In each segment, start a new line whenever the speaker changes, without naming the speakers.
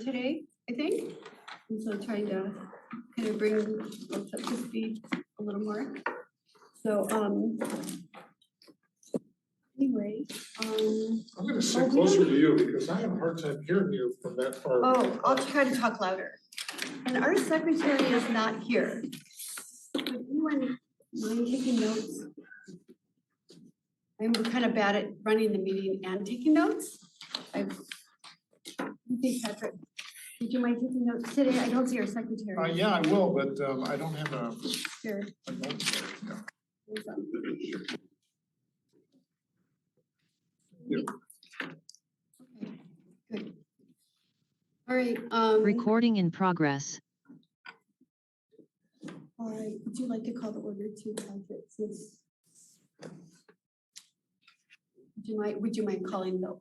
today, I think. And so trying to kind of bring folks up to speed a little more. So, anyway,
I'm gonna sit closer to you because I have a hard time hearing you from that far.
oh, I'll try to talk louder. And our secretary is not here. Would anyone mind taking notes? I'm kind of bad at running the meeting and taking notes. Hey, Patrick, would you mind taking notes today? I don't see our secretary.
Yeah, I will, but I don't have a
Here.
note there. No.
Here's,
Yep.
Okay, good. All right.
Recording in progress.
All right, would you like to call the order to Patrick? Since would you mind calling the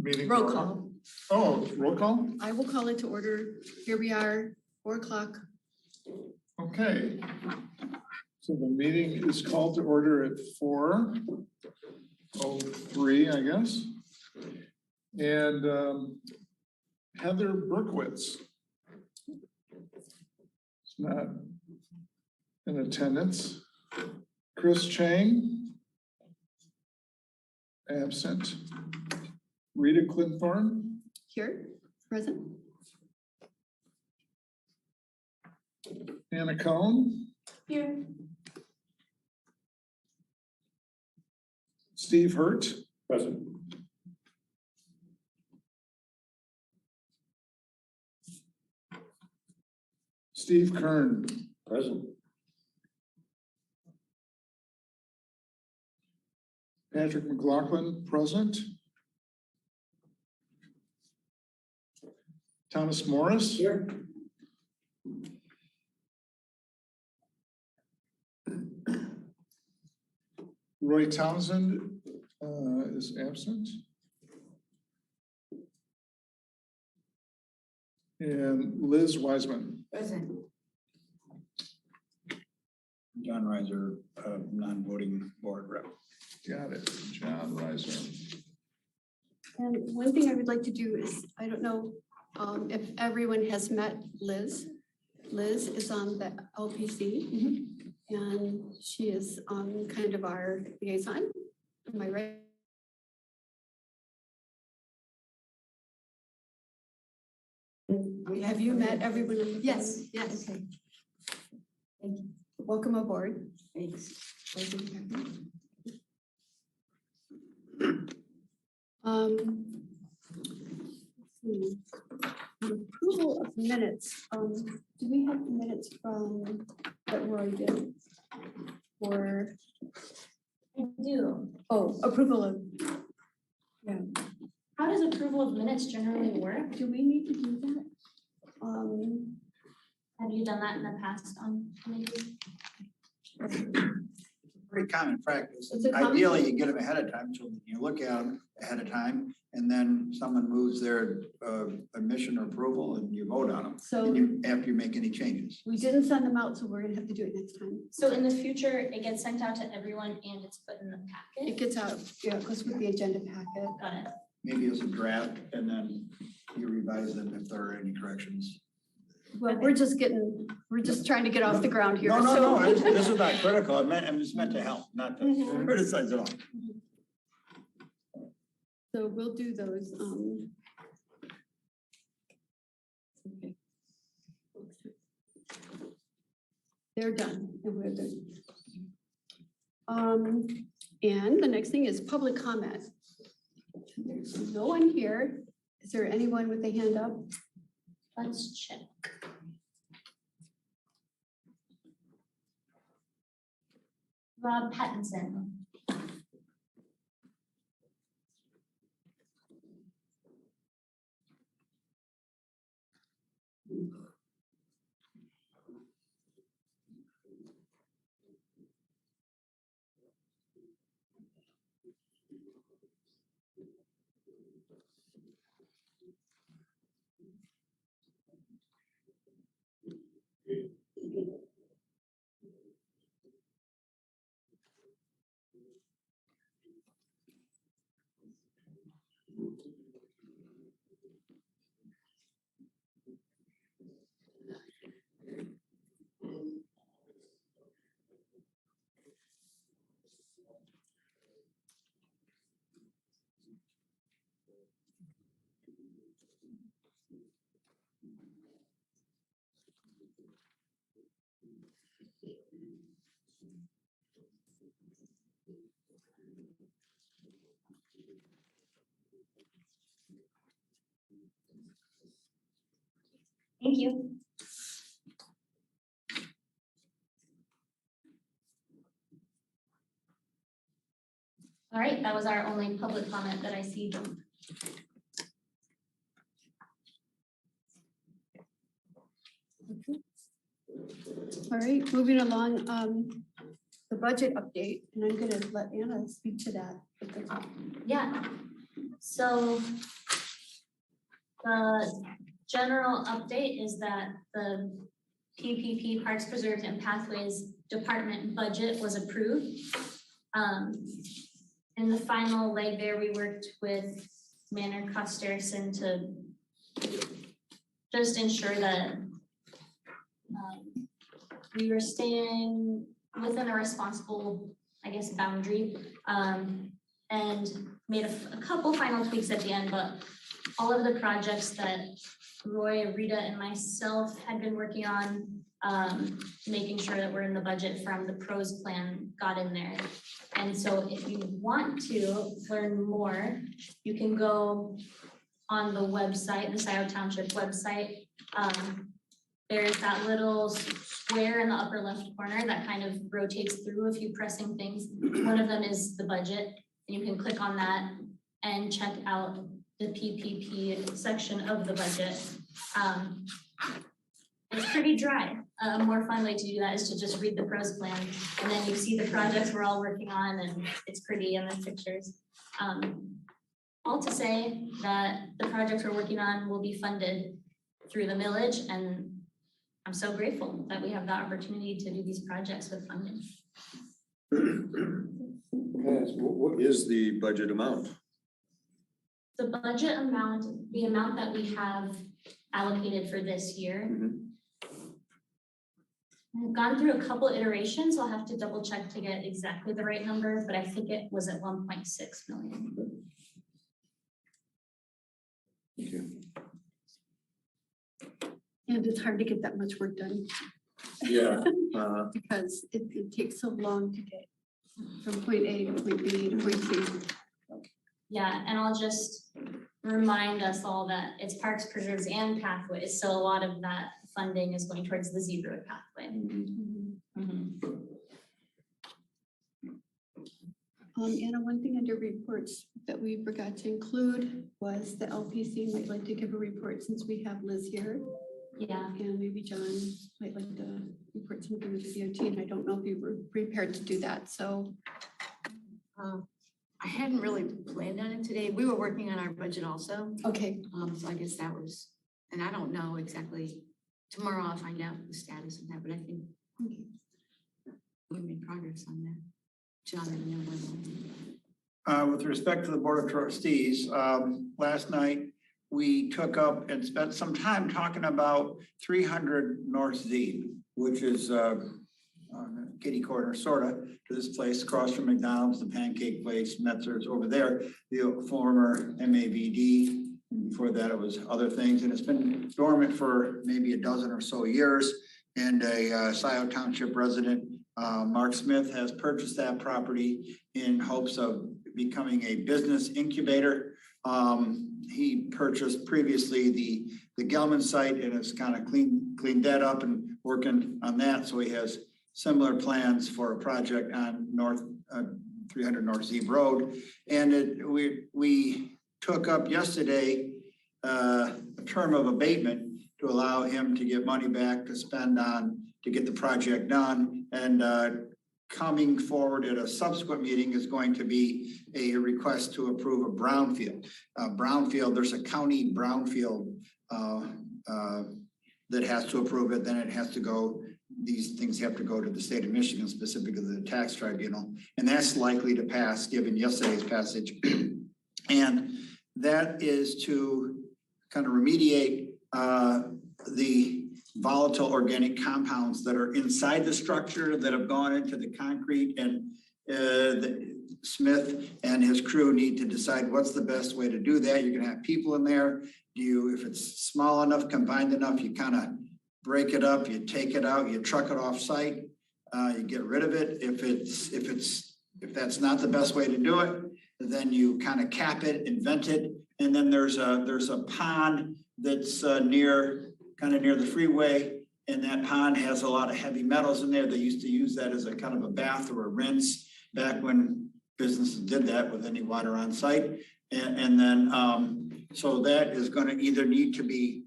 Meeting.
roll call?
Oh, roll call?
I will call it to order. Here we are, 4:00.
Okay. So the meeting is called to order at 4:03, I guess. And Heather Berkowitz is not in attendance. Chris Chang, absent. Rita Clinthorne,
Here, present.
Anna Cohn,
Here.
Steve Hurt. Present. Steve Kern. Present. Patrick McLaughlin, present. Thomas Morris. Here. Roy Townsend is absent. And Liz Wiseman.
Present. John Reiser, non-voting board rep.
Got it, John Reiser.
And one thing I would like to do is, I don't know if everyone has met Liz. Liz is on the LPC and she is kind of our liaison. Am I right? Have you met everyone? On the
Yes,
phone?
yes.
Okay. Thank you. Welcome aboard.
Thanks.
Let's see. Approval of minutes. Do we have the minutes from that Roy did? Or
I do.
approval of. Yeah.
How does approval of minutes generally work?
Do we need to do that?
Have you done that in the past on committees?
Pretty common practice.
It's a common-
Ideally, you get them ahead of time, so you look at them ahead of time, and then someone moves their admission or approval, and you vote on them.
So
And you, after you make any changes.
we didn't send them out, so we're gonna have to do it next time.
So in the future, it gets sent out to everyone and it's put in the
It
packet?
gets out, yeah, it goes with the agenda packet.
Got it.
Maybe as a draft, and then you revise them if there are any corrections.
Well, we're just trying to get off the ground here.
No, no,
so-
no, this is not critical. I'm just meant to help, not to
Mhm.
criticize at all.
So we'll do those. Okay. They're done. And we're done. And the next thing is public comment. There's no one here. Is there anyone with a hand up?
Let's check. Rob Pattinson. Thank you. All right, that was our only public comment that I see.
All right, moving along, the budget update, and I'm gonna let Anna speak to that.
Yeah, so the general update is that the PPP Parks, Preserves and Pathways Department budget was approved. In the final leg there, we worked with Manor Costerson to just ensure that we were staying within a responsible, I guess, boundary, and made a couple final tweaks at the end, but all of the projects that Roy, Rita, and myself had been working on, making sure that we're in the budget from the pros plan got in there. And so if you want to learn more, you can go on the website, the Scio Township website. There's that little square in the upper left corner that kind of rotates through a few pressing things. One of them is the budget, and you can click on that and check out the PPP section of the budget. It's pretty dry. A more fun way to do that is to just read the pros plan, and then you see the projects we're all working on, and it's pretty in the pictures. All to say that the projects we're working on will be funded through the millage, and I'm so grateful that we have the opportunity to do these projects with funding.
What is the budget amount?
The budget amount, the amount that we have allocated for this year. I've gone through a couple iterations. I'll have to double check to get exactly the right number, but I think it was at 1.6 million.
Thank you.
And it's hard to get that much work done
Yeah.
because it takes so long to get from point A to point B to point C.
Yeah, and I'll just remind us all that it's Parks, Preserves, and Pathways, so a lot of that funding is going towards the Z Road pathway.
Anna, one thing under reports that we forgot to include was the LPC might like to give a report since we have Liz here.
Yeah,
And maybe John might like to report something with the DOT, and I don't know if you were prepared to do that, so.
I hadn't really planned on it today. We were working on our budget also.
Okay,
So I guess that was, and I don't know exactly, tomorrow I'll find out the status of that, but I think we made progress on that. John, let me know when.
With respect to the Board of Trustees, last night, we took up and spent some time talking about 300 North Z, which is kitty corner sorta to this place across from McDonald's, the pancake place, Metzger's over there, the former MAVD. Before that, it was other things, and it's been dormant for maybe a dozen or so years. And a Scio Township resident, Mark Smith, has purchased that property in hopes of becoming a business incubator. He purchased previously the Gelman site and has kind of cleaned that up and working on that. So he has similar plans for a project on 300 North Z Road. And we took up yesterday a term of abatement to allow him to get money back to spend on to get the project done. And coming forward at a subsequent meeting is going to be a request to approve a brownfield. Brownfield, there's a county brownfield that has to approve it, then it has to go, these things have to go to the state of Michigan, specifically the tax tribunal, and that's likely to pass given yesterday's passage. And that is to kind of remediate the volatile organic compounds that are inside the structure that have gone into the concrete, and Smith and his crew need to decide what's the best way to do that. You're gonna have people in there. If it's small enough, combined enough, you kind of break it up, you take it out, you truck it off site, you get rid of it. If that's not the best way to do it, then you kind of cap it, invent it. And then there's a pond that's near kind of near the freeway. And that pond has a lot of heavy metals in there. They used to use that as a kind of a bath or a rinse back when businesses did that with any water on site. And then, so that is gonna either need to be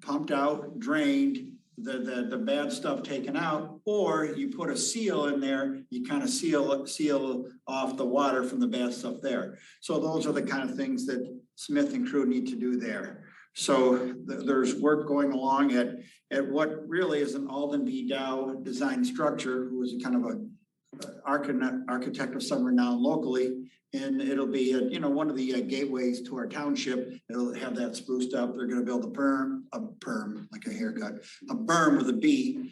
pumped out, drained, the bad stuff taken out, or you put a seal in there, you kind of seal off the water from the bad stuff there. So those are the kind of things that Smith and crew need to do there. So there's work going along at what really is an Alden B. Dow design structure, who is a kind of a architect of some renown locally. And it'll be, one of the gateways to our township. It'll have that spruced up. They're gonna build a berm, like a haircut, a berm with a B,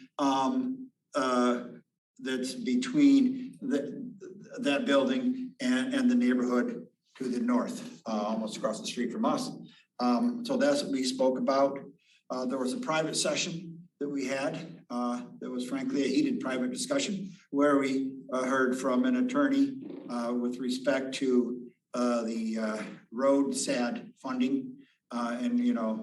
that's between that building and the neighborhood to the north, almost across the street from us. So that's what we spoke about. There was a private session that we had. That was frankly a heated private discussion where we heard from an attorney with respect to the road SAD funding, and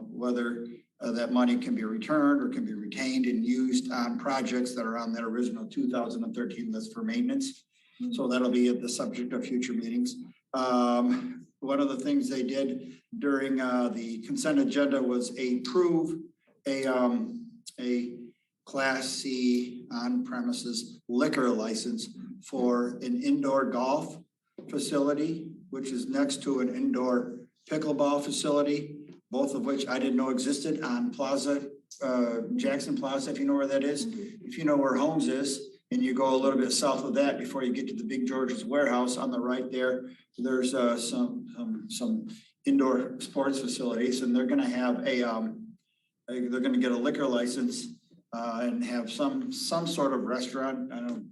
whether that money can be returned or can be retained and used on projects that are on that original 2013 list for maintenance. So that'll be the subject of future meetings. One of the things they did during the consent agenda was approve a Class C on-premises liquor license for an indoor golf facility, which is next to an indoor pickleball facility, both of which I didn't know existed on Plaza, Jackson Plaza, if you know where that is. If you know where Holmes is, and you go a little bit south of that before you get to the Big George's warehouse on the right there, there's some indoor sports facilities, and they're gonna have they're gonna get a liquor license and have some sort of restaurant. I don't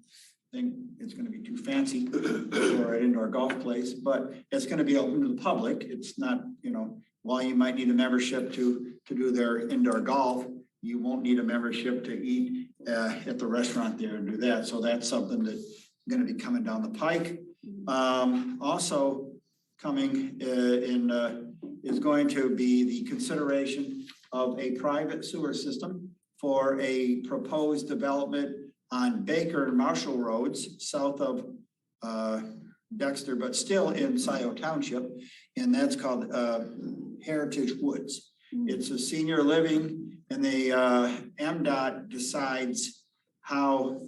think it's gonna be too fancy for an indoor golf place, but it's gonna be open to the public. It's not, while you might need a membership to do their indoor golf, you won't need a membership to eat at the restaurant there and do that. So that's something that's gonna be coming down the pike. Also coming is going to be the consideration of a private sewer system for a proposed development on Baker and Marshall Roads, south of Dexter, but still in Scio Township, and that's called Heritage Woods. It's a senior living, and they MDOT decides how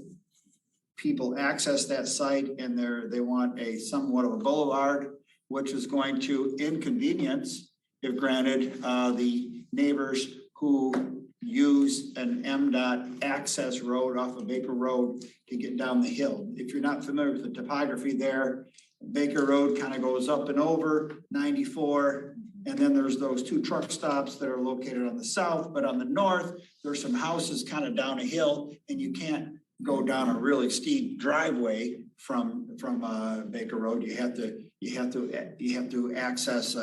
people access that site, and they want a somewhat of a boulevard, which is going to inconvenience, if granted, the neighbors who use an MDOT access road off of Baker Road to get down the hill. If you're not familiar with the topography there, Baker Road kind of goes up and over 94. And then there's those two truck stops that are located on the south, but on the north, there's some houses kind of down a hill, and you can't go down a really steep driveway from Baker Road. You have to access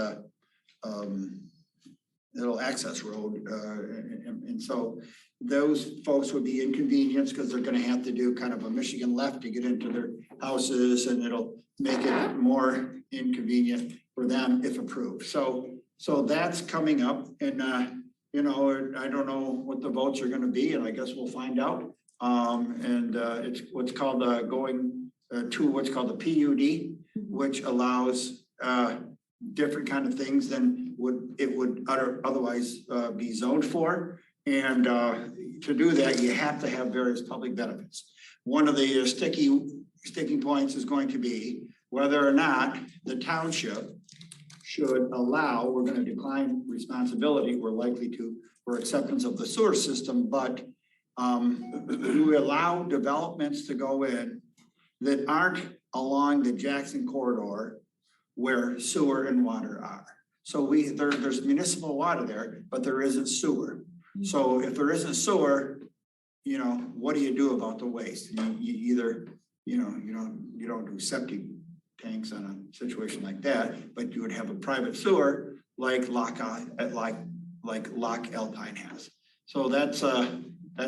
little access road, and so those folks would be inconvenienced because they're going to have to do kind of a Michigan left to get into their houses, and it'll make it more inconvenient for them if approved. So that's coming up, and I don't know what the votes are going to be, and I guess we'll find out. It's what's called going to what's called the PUD, which allows different kind of things than it would otherwise be zoned for. And to do that, you have to have various public benefits. One of the sticking points is going to be whether or not the township should allow, we're going to decline responsibility, we're likely to, for acceptance of the sewer system, but we allow developments to go in that aren't along the Jackson corridor where sewer and water are. So there's municipal water there, but there isn't sewer. So if there isn't sewer, what do you do about the waste? You either, you don't do septic tanks on a situation like that, but you would have a private sewer like Lock Alpine has. So that's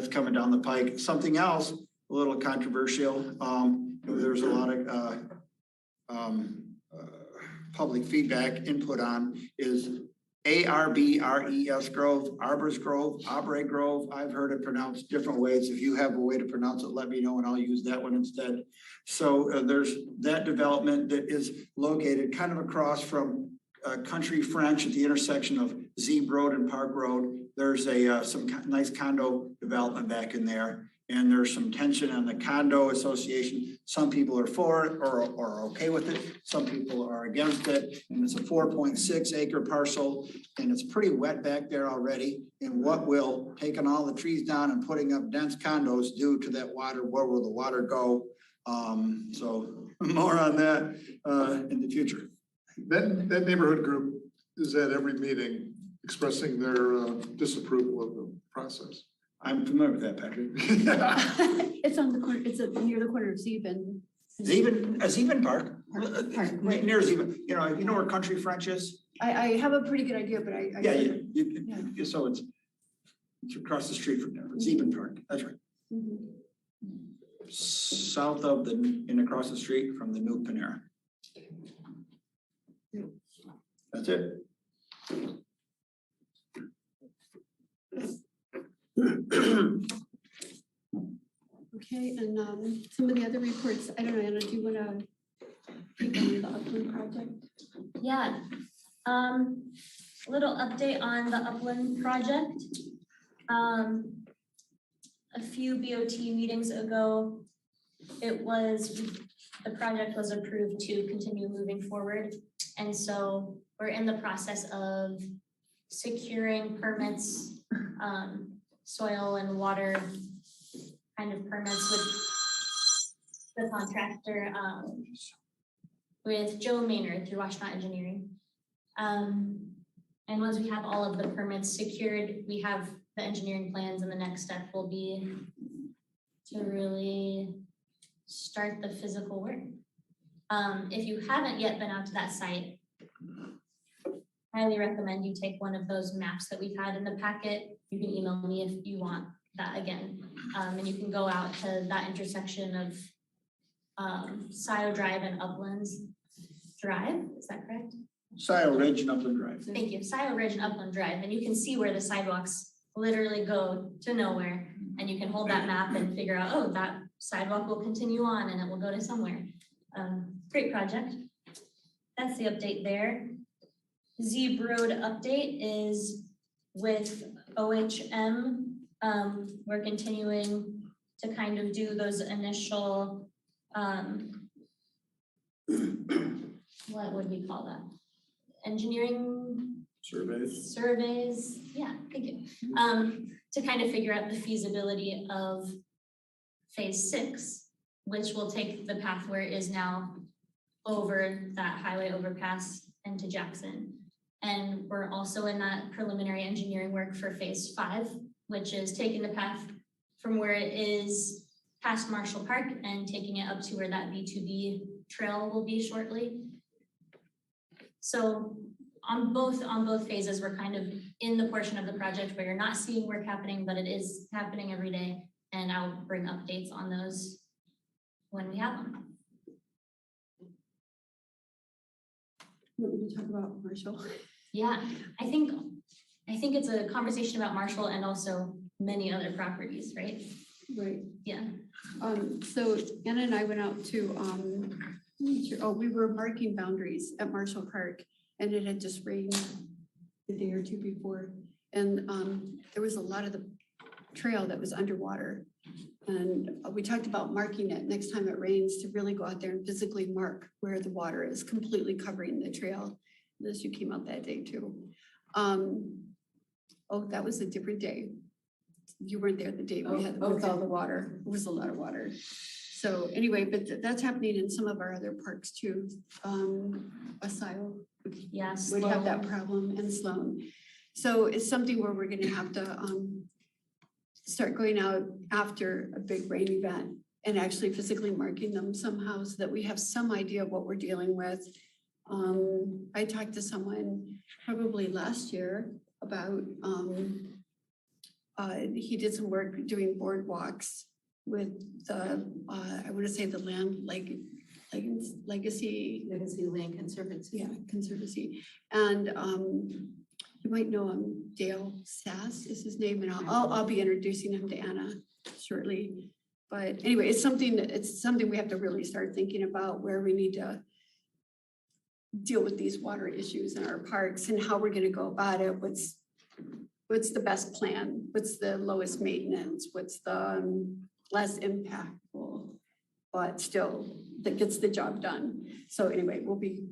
coming down the pike. Something else, a little controversial. There's a lot of public feedback input on is Arbres Grove, Arbors Grove, Arbre Grove. I've heard it pronounced different ways. If you have a way to pronounce it, let me know and I'll use that one instead. So there's that development that is located kind of across from Country French at the intersection of Zeeb Road and Park Road. There's some nice condo development back in there. And there's some tension on the condo association. Some people are for it or are okay with it. Some people are against it. And it's a 4.6 acre parcel and it's pretty wet back there already. And what will taking all the trees down and putting up dense condos do to that water? Where will the water go? So more on that in the future.
That neighborhood group is at every meeting expressing their disapproval of the process.
I'm familiar with that, Patrick.
It's on the corner, it's near the corner of Zeeb and.
Zeeben Park,
Park.
right near Zeeben. You know where Country French is?
I have a pretty good idea, but I.
Yeah, so it's across the street from there, Zeeben Park, that's right.
Mhm.
South of and across the street from the new Panera. That's it.
Okay, and some of the other reports, I don't know, Anna, do you want to speak on the Upland project?
Yeah, little update on the Upland project. A few BOT meetings ago, the project was approved to continue moving forward. And so we're in the process of securing permits, soil and water kind of permits with the contractor, with Joe Maynard through Washington Engineering. And once we have all of the permits secured, we have the engineering plans, and the next step will be to really start the physical work. If you haven't yet been out to that site, highly recommend you take one of those maps that we've had in the packet. You can email me if you want that again. And you can go out to that intersection of Scio Drive and Uplands Drive, is that correct?
Scio Ridge and Upland Drive.
Thank you, Scio Ridge and Upland Drive, and you can see where the sidewalks literally go to nowhere. And you can hold that map and figure out, oh, that sidewalk will continue on and it will go to somewhere. Great project. That's the update there. Zeeb Road update is with OHM. We're continuing to kind of do those initial, what would we call that? Engineering surveys, yeah, thank you. To kind of figure out the feasibility of phase 6, which will take the path where it is now over that highway overpass into Jackson. And we're also in that preliminary engineering work for phase 5, which is taking the path from where it is past Marshall Park and taking it up to where that B2B trail will be shortly. So on both phases, we're kind of in the portion of the project where you're not seeing work happening, but it is happening every day. And I'll bring updates on those when we have them.
You want me to talk about Marshall?
Yeah, I think it's a conversation about Marshall and also many other properties, right?
Right.
Yeah.
So Anna and I went out to, we were marking boundaries at Marshall Park, and it had just rained the day or two before. And there was a lot of the trail that was underwater. And we talked about marking it next time it rains to really go out there and physically mark where the water is completely covering the trail. Unless you came out that day too. Oh, that was a different day. You weren't there the day we had with all the water. It was a lot of water. So anyway, but that's happening in some of our other parks too. Scio
Yes.
would have that problem, and Sloan. So it's something where we're gonna have to start going out after a big rain event and actually physically marking them somehow so that we have some idea of what we're dealing with. I talked to someone probably last year about, he did some work doing boardwalks with the, I want to say the Legacy
Legacy Land Conservancy.
yeah, Conservancy. And you might know him, Dale Sass is his name, and I'll be introducing him to Anna shortly. But anyway, it's something we have to really start thinking about, where we need to deal with these water issues in our parks and how we're gonna go about it. What's the best plan? What's the lowest maintenance? What's the less impactful, but still that gets the job done? So anyway, we'll be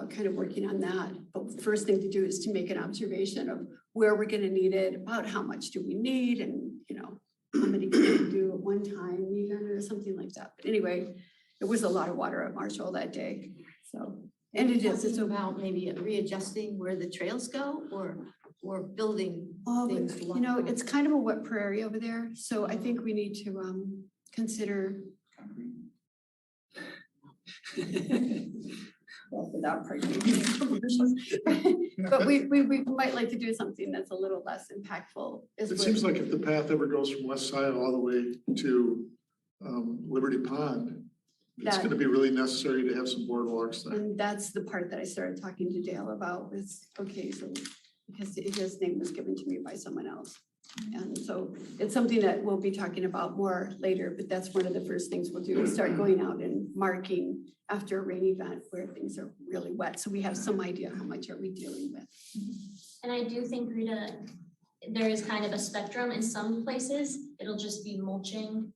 kind of working on that. But the first thing to do is to make an observation of where we're gonna need it, about how much do we need, and how many can we do at one time, even, or something like that. But anyway, it was a lot of water at Marshall that day, so. And it is, it's
Talking about maybe readjusting where the trails go, or building things. along-
it's kind of a wet prairie over there, so I think we need to consider. Well, without parking. But we might like to do something that's a little less impactful.
It seems like if the path ever goes from West Scio all the way to Liberty Pond, it's
That-
gonna be really necessary to have some boardwalks there.
And that's the part that I started talking to Dale about, was, okay, so, because his name was given to me by someone else. And so it's something that we'll be talking about more later, but that's one of the first things we'll do, is start going out and marking after a rain event where things are really wet, so we have some idea how much are we dealing with.
And I do think, Rita, there is kind of a spectrum. In some places, it'll just be mulching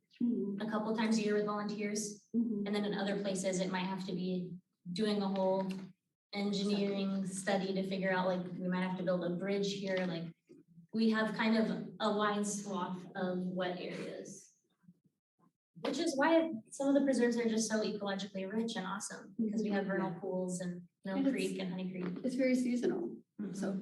a couple times a year with volunteers.
Mhm.
And then in other places, it might have to be doing a whole engineering study to figure out, like, we might have to build a bridge here, like, we have kind of a wide swath of wet areas. Which is why some of the preserves are just so ecologically rich and awesome, because we have vernal pools and Mill
And it's-
Creek and Honey Creek.
It's very seasonal, so.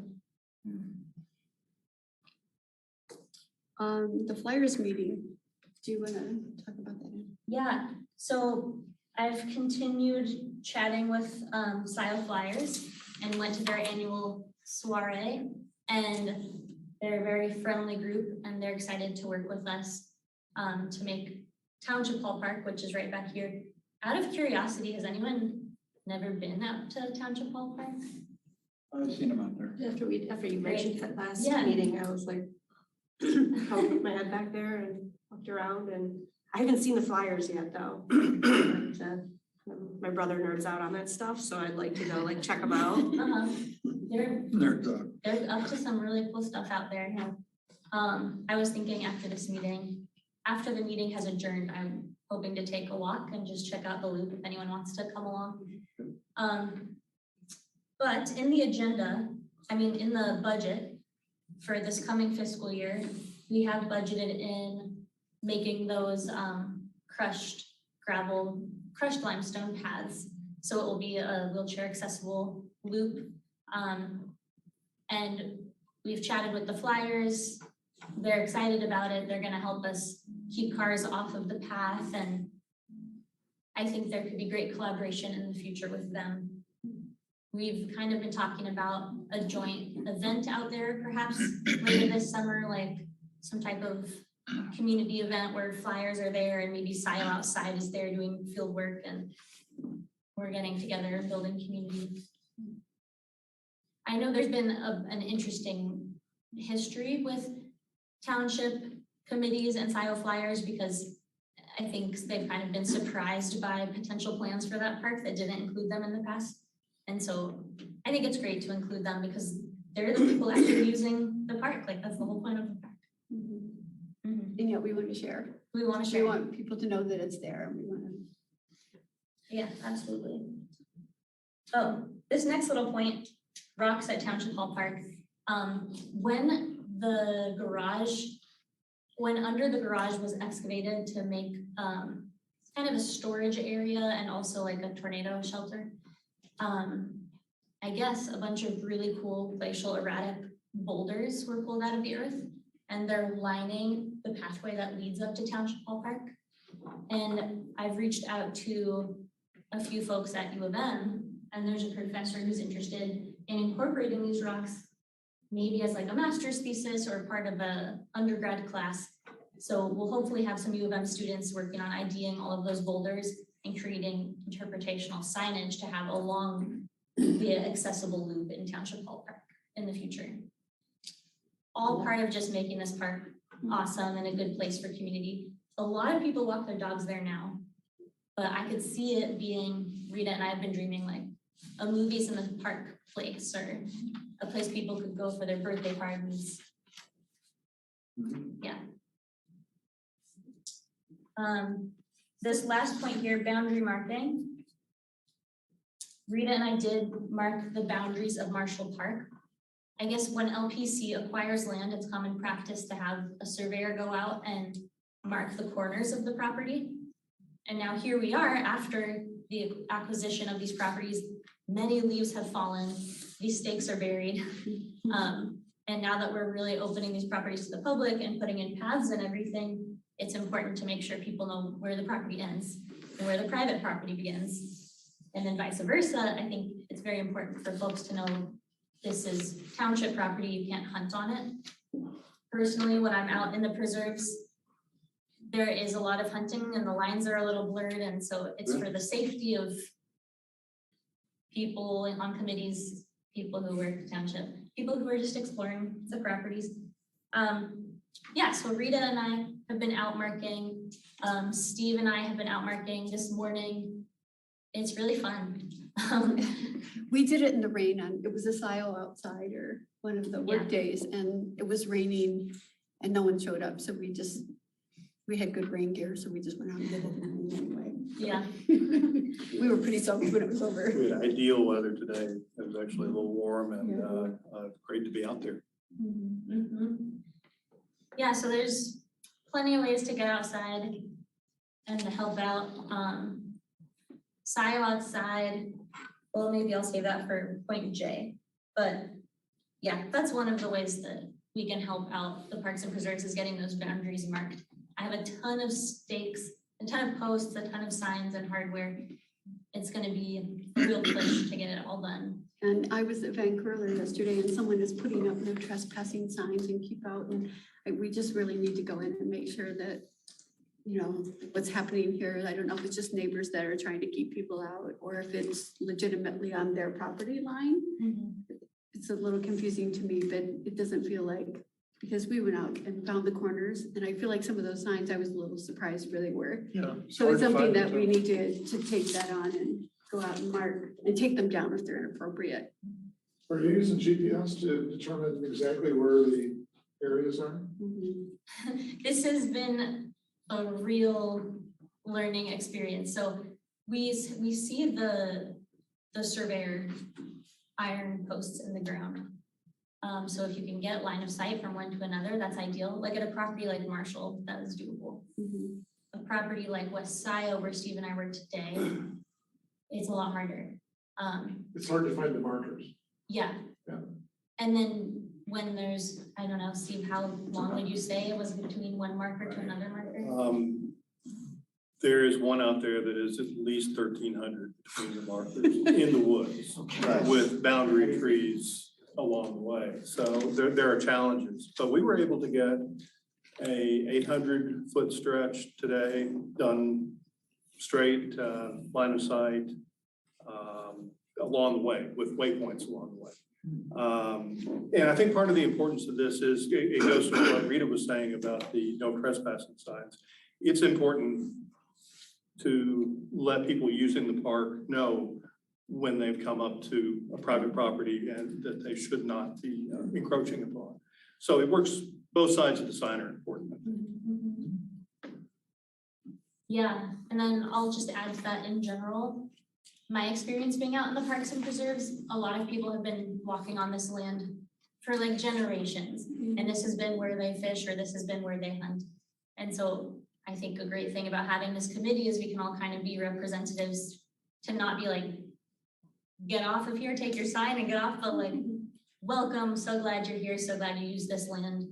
The Flyers meeting, do you wanna talk about that?
Yeah, so I've continued chatting with Scio Flyers and went to their annual soiree. And they're a very friendly group, and they're excited to work with us to make Township Hall Park, which is right back here. Out of curiosity, has anyone never been out to Township Hall Park?
I've seen them out there.
After you mentioned that last
Yeah.
meeting, I was like, I put my head back there and looked around, and I haven't seen the flyers yet, though. But, my brother nerds out on that stuff, so I'd like to go like check them out.
Uh-huh. They're
They're
up to some really cool stuff out there. I was thinking after this meeting, after the meeting has adjourned, I'm hoping to take a walk and just check out the loop if anyone wants to come along. But in the agenda, in the budget for this coming fiscal year, we have budgeted in making those crushed limestone paths. So it will be a wheelchair accessible loop. And we've chatted with the Flyers. They're excited about it. They're gonna help us keep cars off of the path, and I think there could be great collaboration in the future with them. We've kind of been talking about a joint event out there, perhaps later this summer, like some type of community event where Flyers are there and maybe Scio outside is there doing field work, and we're getting together and building community. I know there's been an interesting history with township committees and Scio Flyers, because I think they've kind of been surprised by potential plans for that park that didn't include them in the past. And so I think it's great to include them, because they're the people actually using the park. Like, that's the whole point of the park.
And yet we want to share.
We want to
We
share.
want people to know that it's there, and we want to.
Yeah, absolutely. Oh, this next little point, rocks at Township Hall Park. When under the garage was excavated to make kind of a storage area and also like a tornado shelter, I guess a bunch of really cool glacial erratic boulders were pulled out of the earth, and they're lining the pathway that leads up to Township Hall Park. And I've reached out to a few folks at U of M, and there's a professor who's interested in incorporating these rocks, maybe as like a master's thesis or part of a undergrad class. So we'll hopefully have some U of M students working on IDing all of those boulders and creating interpretational signage to have along the accessible loop in Township Hall Park. in the future. All part of just making this park awesome and a good place for community. A lot of people walk their dogs there now, but I could see it being, Rita and I have been dreaming like a movies in the park place, or a place people could go for their birthday parties. Yeah. This last point here, boundary marking. Rita and I did mark the boundaries of Marshall Park. I guess when LPC acquires land, it's common practice to have a surveyor go out and mark the corners of the property. And now here we are after the acquisition of these properties, many leaves have fallen, these stakes are buried. And now that we're really opening these properties to the public and putting in paths and everything, it's important to make sure people know where the property ends and where the private property begins. And then vice versa, I think it's very important for folks to know this is township property, you can't hunt on it. Personally, when I'm out in the preserves, there is a lot of hunting and the lines are a little blurred, and so it's for the safety of people on committees, people who work township, people who are just exploring the properties. Yeah, so Rita and I have been out marking. Steve and I have been out marking this morning. It's really fun.
We did it in the rain, and it was a Scio outside or one of the work
Yeah.
days, and it was raining and no one showed up. So we had good rain gear, so we just went out and did it anyway.
Yeah.
We were pretty soaked when it was over.
We had ideal weather today. It was actually a little warm and great to be out there.
Yeah, so there's plenty of ways to get outside and to help out. Scio outside, well, maybe I'll save that for point J. But yeah, that's one of the ways that we can help out the parks and preserves, is getting those boundaries marked. I have a ton of stakes, a ton of posts, a ton of signs and hardware. It's gonna be a real push to get it all done.
And I was at Van Curler yesterday, and someone is putting up no trespassing signs and keep out, and we just really need to go in and make sure that, you know, what's happening here. I don't know if it's just neighbors that are trying to keep people out, or if it's legitimately on their property line. It's a little confusing to me, but it doesn't feel like, because we went out and found the corners, and I feel like some of those signs, I was a little surprised where they were.
Yeah.
So it's something that we need to take that on and go out and mark and take them down if they're inappropriate.
Are you using GPS to determine exactly where the areas are?
This has been a real learning experience. So we see the surveyor iron posts in the ground. So if you can get line of sight from one to another, that's ideal. Like at a property like Marshall, that is doable. A property like West Scio, where Steve and I were today, it's a lot harder.
It's hard to find the markers.
Yeah.
Yeah.
And then when there's, I don't know, Steve, how long would you say it was between one marker to another marker?
There is one out there that is at least 1,300 between the markers in the woods with boundary trees along the way. So there are challenges, but we were able to get a 800-foot stretch today done straight, line of sight, along the way with waypoints along the way. And I think part of the importance of this is, it goes to what Rita was saying about the no trespassing signs. It's important to let people using the park know when they've come up to a private property and that they should not be encroaching upon. So it works, both sides of the sign are important.
Yeah, and then I'll just add to that in general. My experience being out in the parks and preserves, a lot of people have been walking on this land for like generations. And this has been where they fish, or this has been where they hunt. And so I think a great thing about having this committee is we can all kind of be representatives to not be like, get off of here, take your sign and get off, but like, welcome, so glad you're here, so glad you use this land.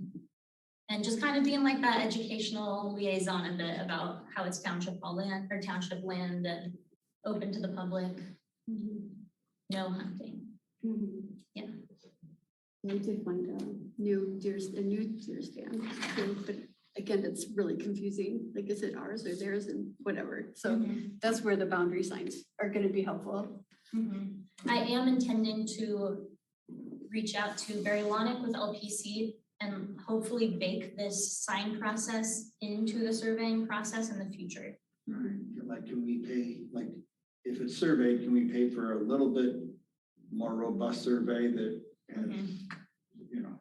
And just kind of being like that educational liaison a bit about how it's township land or township land and open to the public. No hunting. Yeah.
We did find a new deer stand too, but again, it's really confusing. Like, is it ours or theirs and whatever. So that's where the boundary signs are going to be helpful.
I am intending to reach out to Barry Lonick with LPC and hopefully bake this sign process into the surveying process in the future.
Right, like, can we pay, like, if it's surveyed, can we pay for a little bit more robust survey that has, you know,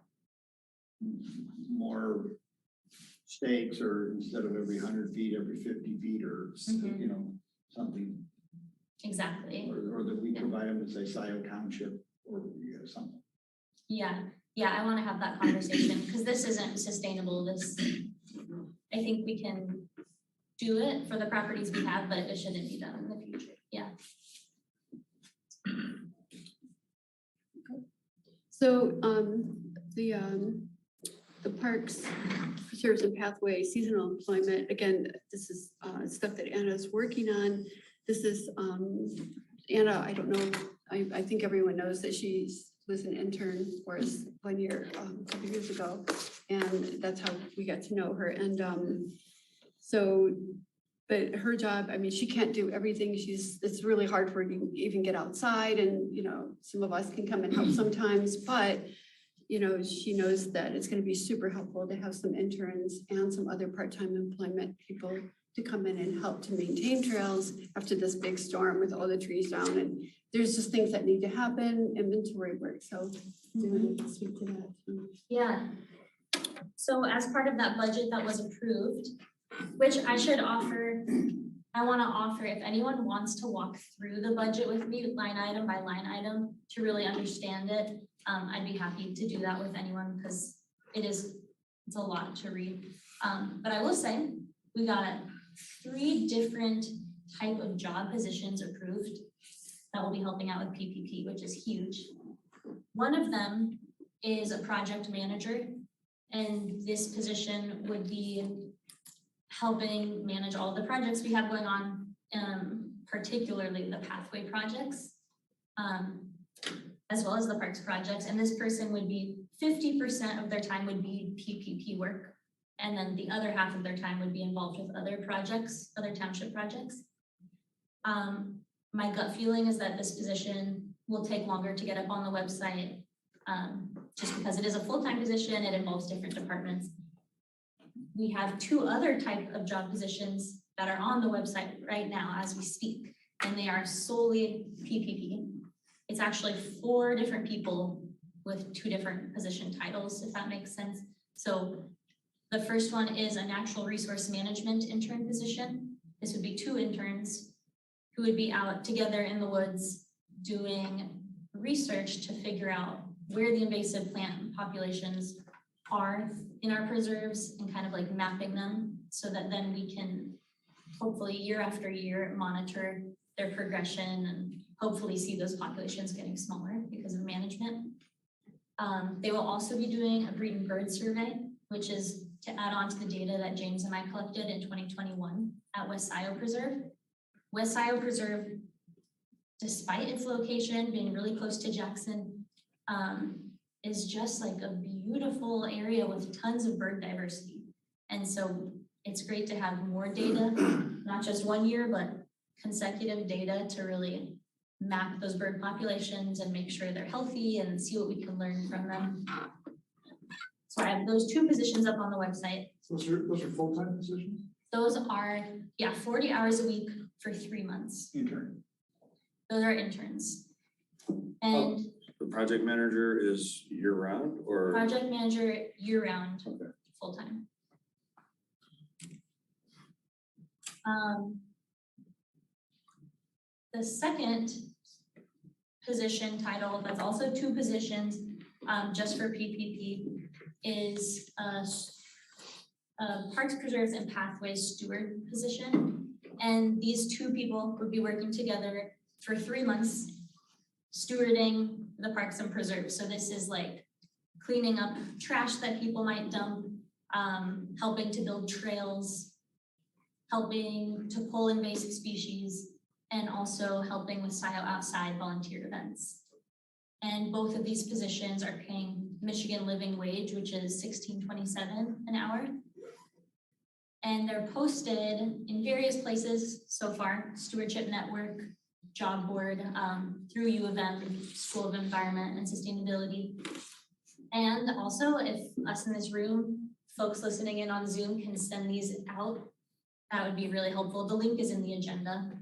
more stakes, or instead of every 100 feet, every 50 feet, or, you know, something,
Exactly.
or that we provide them as a Scio Township, or something.
Yeah, I want to have that conversation because this isn't sustainable. I think we can do it for the properties we have, but it shouldn't be done in the future. Yeah.
So, the parks, preserves and pathway seasonal employment, again, this is, stuff that Anna's working on. This is, Anna, I don't know, I think everyone knows that she was an intern for us 1 year, a couple years ago. And that's how we got to know her. And, but her job, I mean, she can't do everything. It's really hard for her to even get outside, and, you know, some of us can come and help sometimes, but, you know, she knows that it's gonna be super helpful to have some interns and some other part-time employment people to come in and help to maintain trails after this big storm with all the trees down, and there's just things that need to happen, inventory work, so do you want to speak to that?
Yeah. So as part of that budget that was approved, which I should offer, I want to offer, if anyone wants to walk through the budget with me, line item by line item, to really understand it, I'd be happy to do that with anyone because it's a lot to read. But I will say, we got 3 different type of job positions approved that will be helping out with PPP, which is huge. One of them is a project manager, and this position would be helping manage all the projects we have going on, particularly the pathway projects, as well as the parks projects. And this person would be 50% of their time would be PPP work. And then the other half of their time would be involved with other projects, other township projects. My gut feeling is that this position will take longer to get up on the website, just because it is a full-time position, it involves different departments. We have 2 other type of job positions that are on the website right now as we speak, and they are solely PPP. It's actually 4 different people with 2 different position titles, if that makes sense. So the first one is a natural resource management intern position. This would be 2 interns who would be out together in the woods doing research to figure out where the invasive plant populations are in our preserves and kind of like mapping them so that then we can hopefully year after year monitor their progression and hopefully see those populations getting smaller because of management. They will also be doing a breed and bird survey, which is to add on to the data that James and I collected in 2021 at West Scio Preserve. West Scio Preserve, despite its location being really close to Jackson, is just like a beautiful area with tons of bird diversity. And so it's great to have more data, not just 1 year, but consecutive data to really map those bird populations and make sure they're healthy and see what we can learn from them. So I have those 2 positions up on the website.
Those are full-time positions?
Those are, 40 hours a week for 3 months.
Intern.
Those are interns. And
The project manager is year-round, or?
project manager year-round,
Okay.
full-time. The second position title, that's also 2 positions, just for PPP, is a Parks, Preserves, and Pathways Steward position. And these 2 people would be working together for 3 months, stewarding the parks and preserves. So this is like cleaning up trash that people might dump, helping to build trails, helping to pull invasive species, and also helping with Scio outside volunteer events. And both of these positions are paying Michigan living wage, which is $16.27 an hour. And they're posted in various places so far, Stewardship Network, job board through U of M, School of Environment and Sustainability. And also, if us in this room, folks listening in on Zoom can send these out, that would be really helpful. The link is in the agenda.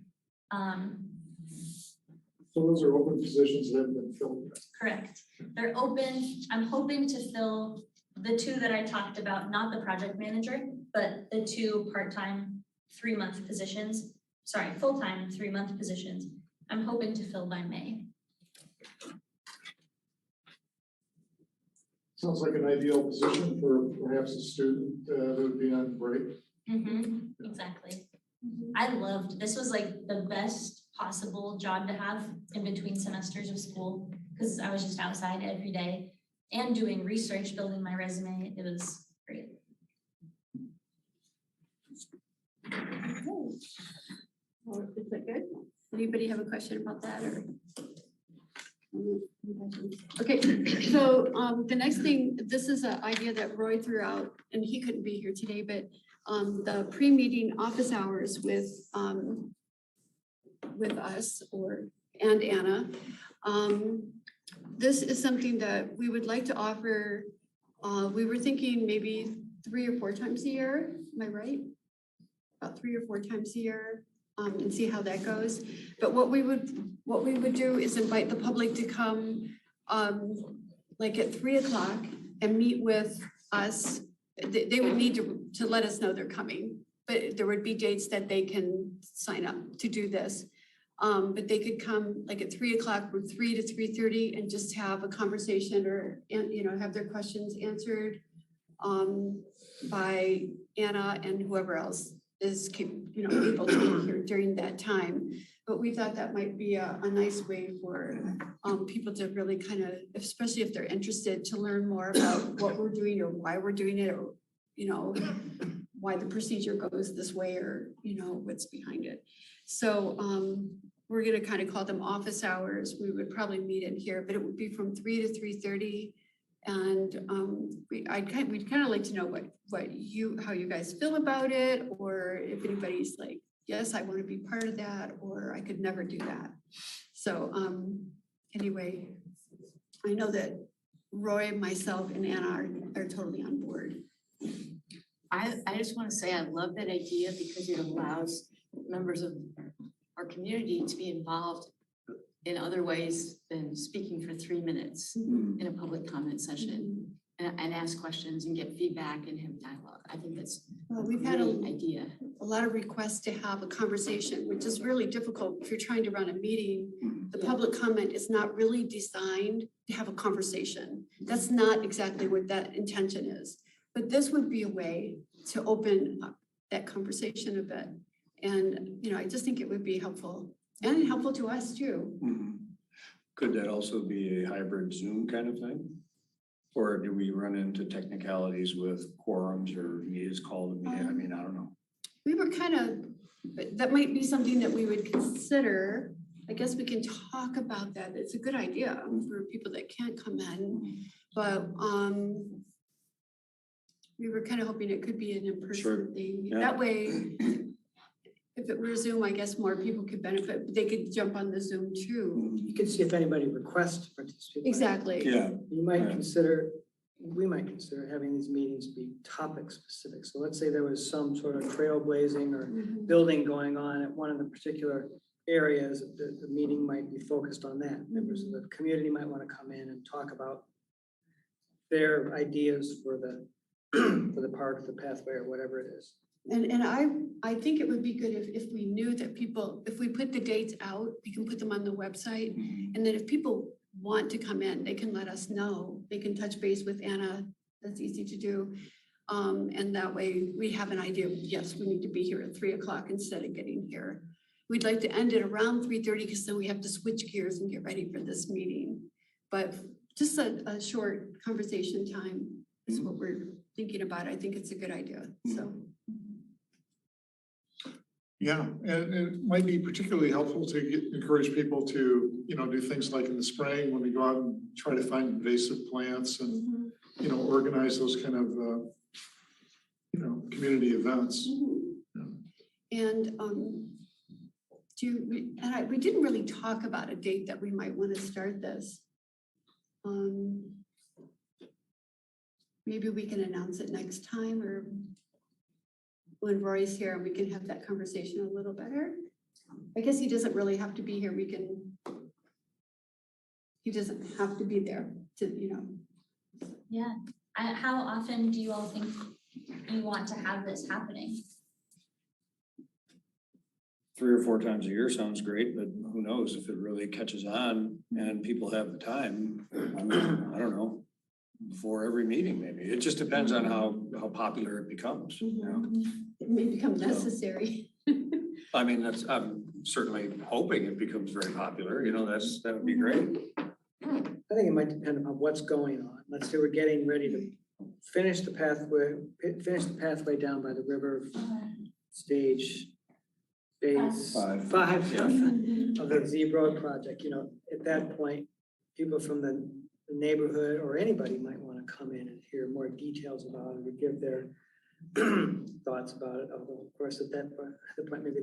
So those are open positions that haven't been filled yet.
Correct. They're open. I'm hoping to fill the two that I talked about, not the project manager, but the two part-time 3-month positions. Sorry, full-time 3-month positions. I'm hoping to fill by May.
Sounds like an ideal position for perhaps a student that would be on break.
Exactly. I loved, this was like the best possible job to have in between semesters of school, because I was just outside every day and doing research, building my resume. It was great.
Well, is that good? Anybody have a question about that or? Okay, so the next thing, this is an idea that Roy threw out, and he couldn't be here today, but the pre-meeting office hours with us and Anna. This is something that we would like to offer. We were thinking maybe 3 or 4 times a year. Am I right? About 3 or 4 times a year, and see how that goes. But what we would do is invite the public to come like at 3 o'clock and meet with us. They would need to let us know they're coming, but there would be dates that they can sign up to do this. But they could come like at 3 o'clock from 3 to 3:30 and just have a conversation or, have their questions answered by Anna and whoever else is, able to be here during that time. But we thought that might be a nice way for people to really kind of, especially if they're interested, to learn more about what we're doing or why we're doing it, or, why the procedure goes this way, or, what's behind it. So we're gonna kind of call them office hours. We would probably meet in here, but it would be from 3 to 3:30. And we'd kind of like to know how you guys feel about it, or if anybody's like, yes, I want to be part of that, or I could never do that. So anyway, I know that Roy, myself, and Anna are totally on board.
I just want to say I love that idea because it allows members of our community to be involved in other ways than speaking for 3 minutes in a public comment session and ask questions and get feedback and have dialogue. I think that's
We've had
idea.
a lot of requests to have a conversation, which is really difficult if you're trying to run a meeting. The public comment is not really designed to have a conversation. That's not exactly what that intention is. But this would be a way to open up that conversation a bit. And, I just think it would be helpful and helpful to us too.
Could that also be a hybrid Zoom kind of thing? Or do we run into technicalities with quorums or meetings called? I mean, I don't know.
We were that might be something that we would consider. I guess we can talk about that. It's a good idea for people that can't come in, but we were kind of hoping it could be an in-person thing.
Yeah.
That way, if it were Zoom, I guess more people could benefit, but they could jump on the Zoom too.
You can see if anybody requests to participate.
Exactly.
Yeah.
You might
Yeah.
we might consider having these meetings be topic specific. So let's say there was some sort of trailblazing or building going on at one of the particular areas, the meeting might be focused on that. Members of the community might want to come in and talk about their ideas for the park, the pathway, or whatever it is.
And I think it would be good if we knew that if we put the dates out, we can put them on the website. And then if people want to come in, they can let us know. They can touch base with Anna. That's easy to do. And that way we have an idea, yes, we need to be here at 3 o'clock instead of getting here. We'd like to end it around 3:30 because then we have to switch gears and get ready for this meeting. But just a short conversation time is what we're thinking about. I think it's a good idea, so.
Yeah, and it might be particularly helpful to encourage people to, do things like in the spring when we go out and try to find invasive plants and, organize those kind of, community events.
And we didn't really talk about a date that we might want to start this. Maybe we can announce it next time, or when Roy's here, we can have that conversation a little better. I guess he doesn't really have to be here. He doesn't have to be there to,
Yeah. How often do you all think you want to have this happening?
3 or 4 times a year sounds great, but who knows if it really catches on and people have the time. I mean, I don't know, before every meeting maybe. It just depends on how popular it becomes, you know?
it may become necessary.
I mean, I'm certainly hoping it becomes very popular, you know, that would be great.
I think it might depend upon what's going on. Let's say we're getting ready to finish the pathway down by the river phase 5
Yeah.
of the Z Road project. You know, at that point, people from the neighborhood or anybody might want to come in and hear more details about it or give their thoughts about it. Although, of course, at the point, maybe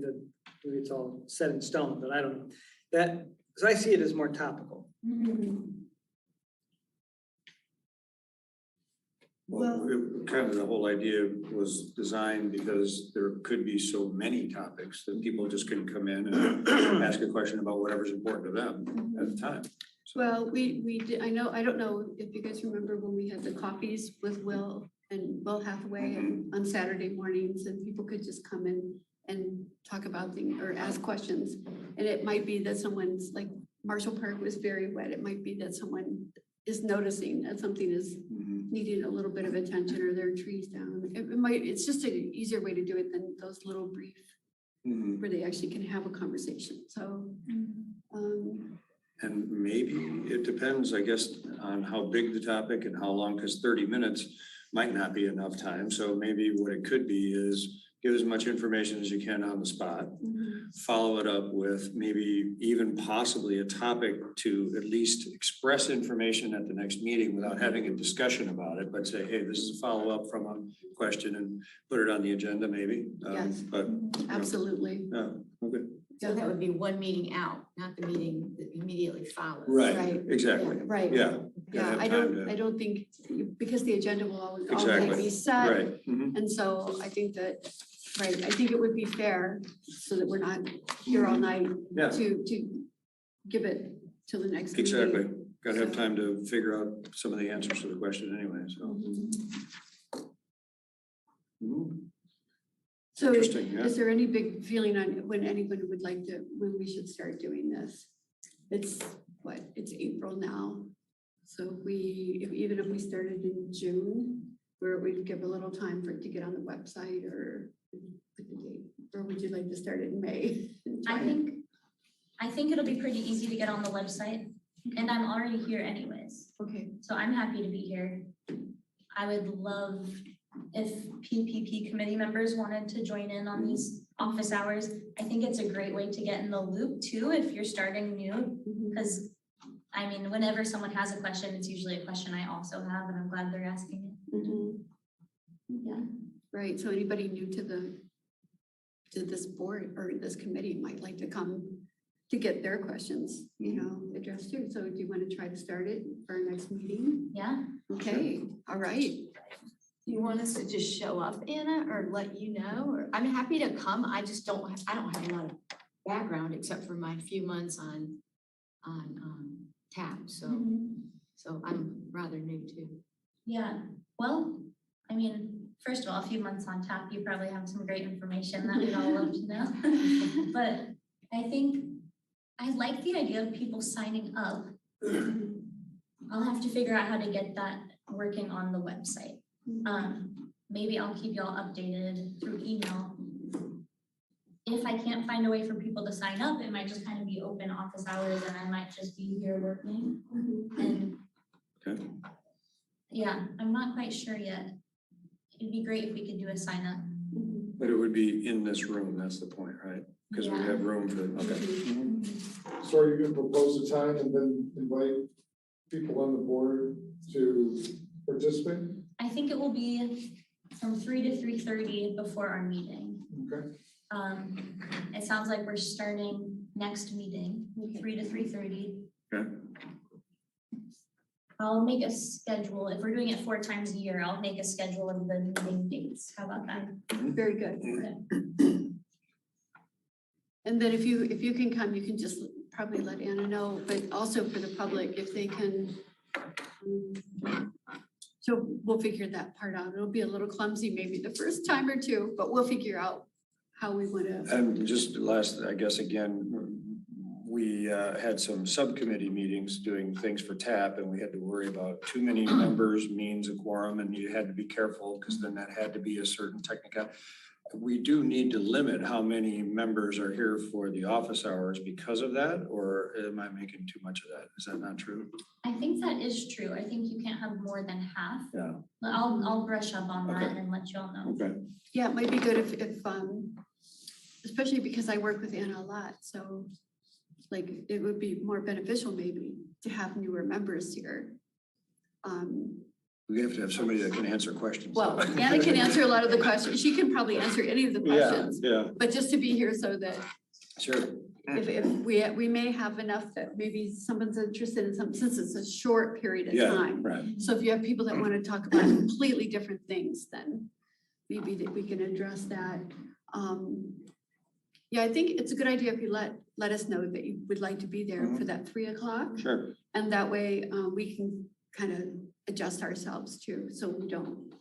it's all set in stone, but I don't know. Because I see it as more topical.
Well, kind of the whole idea was designed because there could be so many topics that people just can come in and ask a question about whatever's important to them at the time. So,
Well, we did, I don't know if you guys remember when we had the coffees with Will Hathaway on Saturday mornings, and people could just come in and talk about things or ask questions. And it might be that someone's, like Marshall Park was very wet. It might be that someone is noticing that something is needing a little bit of attention, or there are trees down. It's just an easier way to do it than those little brief where they actually can have a conversation. So,
and maybe it depends, I guess, on how big the topic and how long, because 30 minutes might not be enough time. So maybe what it could be is give as much information as you can on the spot, follow it up with maybe even possibly a topic to at least express information at the next meeting without having a discussion about it, but say, hey, this is a follow-up from a question and put it on the agenda maybe.
Yes.
But
absolutely.
yeah, okay.
So that would be one meeting out, not the meeting that immediately follows.
Right.
Exactly.
Yeah, right.
Yeah.
Yeah, I don't think, because the agenda will always
Exactly.
be set.
Right.
And so I think that, I think it would be fair so that we're not here all night
Yeah.
to give it till the next meeting.
Exactly. Got to have time to figure out some of the answers to the question anyway, so.
So
Interesting, yeah.
is there any big feeling on when anyone would like to, when we should start doing this? It's April now. So even if we started in June, where we'd give a little time for it to get on the website, or put the date, or would you like to start it in May?
I think it'll be pretty easy to get on the website, and I'm already here anyways.
Okay.
So I'm happy to be here. I would love if PPP committee members wanted to join in on these office hours. I think it's a great way to get in the loop too, if you're starting new, because I mean, whenever someone has a question, it's usually a question I also have, and I'm glad they're asking it. Yeah.
Right, so anybody new to this board or this committee might like to come to get their questions, addressed too. So do you want to try to start it for our next meeting?
Yeah.
Okay, all right.
Do you want us to just show up, Anna, or let you know? Or I'm happy to come. I don't have a lot of background except for my few months on TAP. So I'm rather new too.
Yeah. Well, I mean, first of all, a few months on tap, you probably have some great information that we'd all love to know. But I think I like the idea of people signing up. I'll have to figure out how to get that working on the website. Maybe I'll keep y'all updated through email. If I can't find a way for people to sign up, it might just kind of be open office hours and I might just be here working. And
Okay.
yeah, I'm not quite sure yet. It'd be great if we could do a sign up.
But it would be in this room, that's the point, right? Because we
Yeah.
have room for, okay.
So are you gonna propose a time and then invite people on the board to participate?
I think it will be from 3 to 3:30 before our meeting.
Okay.
It sounds like we're starting next meeting, 3 to 3:30.
Okay.
I'll make a schedule. If we're doing it 4 times a year, I'll make a schedule of the meeting dates. How about that?
Very good. And then if you can come, you can just probably let Anna know, but also for the public, if they can. So we'll figure that part out. It'll be a little clumsy maybe the first time or two, but we'll figure out how we want to.
And just last, I guess, again, we had some subcommittee meetings doing things for TAP, and we had to worry about too many members means a quorum, and you had to be careful because then that had to be a certain technical. We do need to limit how many members are here for the office hours because of that, or am I making too much of that? Is that not true?
I think that is true. I think you can't have more than half.
Yeah.
But I'll brush up on that
Okay.
and let y'all know.
Okay.
Yeah, it might be good if especially because I work with Anna a lot, so like it would be more beneficial maybe to have newer members here.
We have to have somebody that can answer questions.
Well, Anna can answer a lot of the questions. She can probably answer any of the questions,
Yeah,
but just to be here so that
sure.
if we may have enough that maybe someone's interested in something, since it's a short period of
Yeah,
time.
right.
So if you have people that want to talk about completely different things, then maybe that we can address that. Yeah, I think it's a good idea if you let us know that you would like to be there for that 3 o'clock.
Sure.
And that way we can kind of adjust ourselves too, so we don't.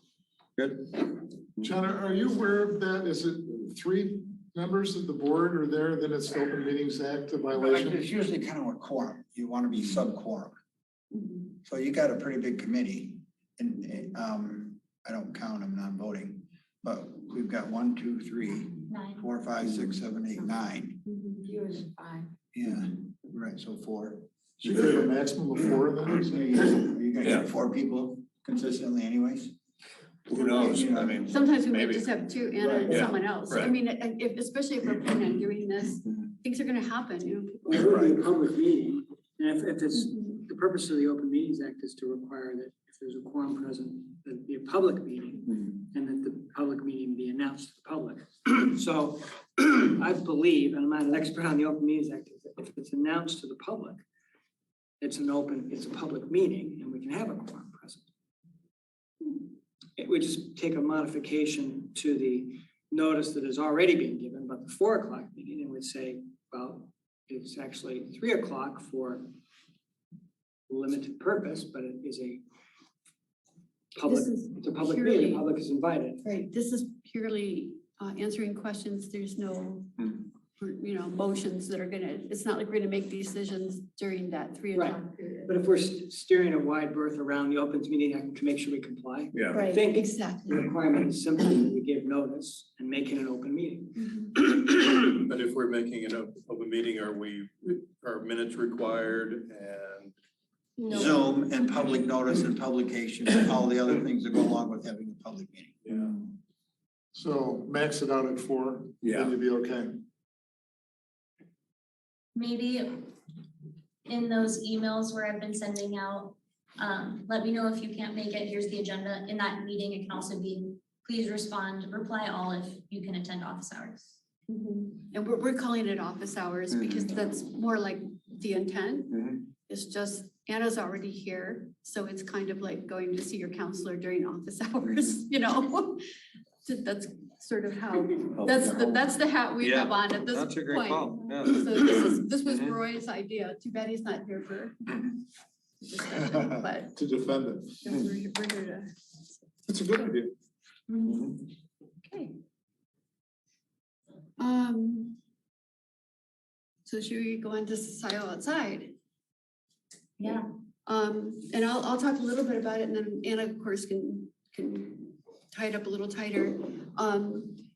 Good.
John, are you aware of that? Is it 3 members of the board are there, then it's the Open Meetings Act a violation?
It's usually kind of a quorum. You want to be sub-quorum.
Mhm.
So you got a pretty big committee and I don't count them non-voting, but we've got 1, 2, 3,
9.
4, 5, 6, 7, 8, 9.
Mhm.
Fewer than 5.
Yeah, right, so 4.
So you could have a maximum of 4 then?
Are you gonna
Yeah.
get 4 people consistently anyways?
Who knows? I mean.
Sometimes we might
maybe.
just have 2 Anna and
Yeah,
someone else. I
right.
mean, especially if we're planning on doing this,
Mhm.
things are gonna happen, you know. people-
It would be a public meeting, and if it's,
Mhm.
the purpose of the Open Meetings Act is to require that if there's a quorum present, that it be a public meeting, and that the public meeting be announced to the public. So I believe, and I'm not an expert on the Open Meetings Act, is that if it's announced to the public, it's a public meeting, and we can have a quorum present. It would just take a modification to the notice that has already been given, but the 4 o'clock meeting, and would say, well, it's actually 3 o'clock for limited purpose, but it is a public,
This is
it's a public
purely-
meeting, the public is invited.
Right, this is purely answering questions. There's no, motions that are gonna, it's not like we're gonna make decisions during that 3
Right.
o'clock period.
But if we're steering a wide berth around the Opens Meeting Act to make sure we comply,
Yeah.
Right,
think- the
exactly.
requirement is simply that we give notice and make it an open meeting.
Mhm.
But if we're making an open meeting, are minutes required and
No.
Zoom and public notice and publication and all the other things that go along with having a public meeting.
yeah.
So max it out at 4,
Yeah.
then you'd be okay.
Maybe in those emails where I've been sending out, let me know if you can't make it. Here's the agenda. In that meeting, it can also be, please respond, reply all if you can attend office hours.
Mhm. And we're calling it office hours because that's more like the intent.
Mhm.
It's just Anna's already here, so it's kind of like going to see your counselor during office hours, you know? So that's sort of how, that's the hat we have on at this point.
That's a great call. Yeah.
So this was
Mhm.
Roy's idea. Too bad he's not here for discussion, but
To defend it.
we're here to.
It's a good idea.
Okay. So should we go on to Scio outside?
Yeah.
And I'll talk a little bit about it, and then Anna, of course, can tie it up a little tighter.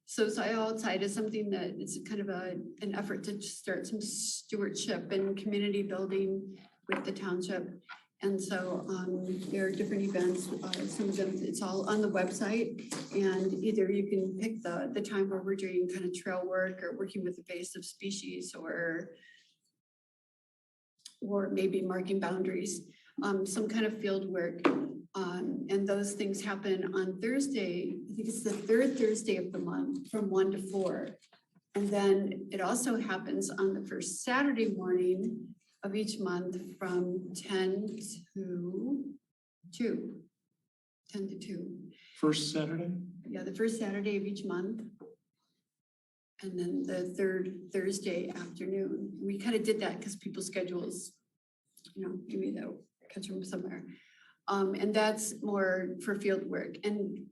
So Scio outside is something that it's kind of an effort to start some stewardship and community building with the township. And so there are different events, some of them, it's all on the website, and either you can pick the time where we're doing kind of trail work or working with invasive species or maybe marking boundaries, some kind of field work. And those things happen on Thursday. I think it's the 3rd Thursday of the month from 1 to 4. And then it also happens on the first Saturday morning of each month from 10 to 2. 10 to 2.
First Saturday?
Yeah, the first Saturday of each month. And then the third Thursday afternoon. We kind of did that because people's schedules, maybe they'll catch them somewhere. And that's more for field work. And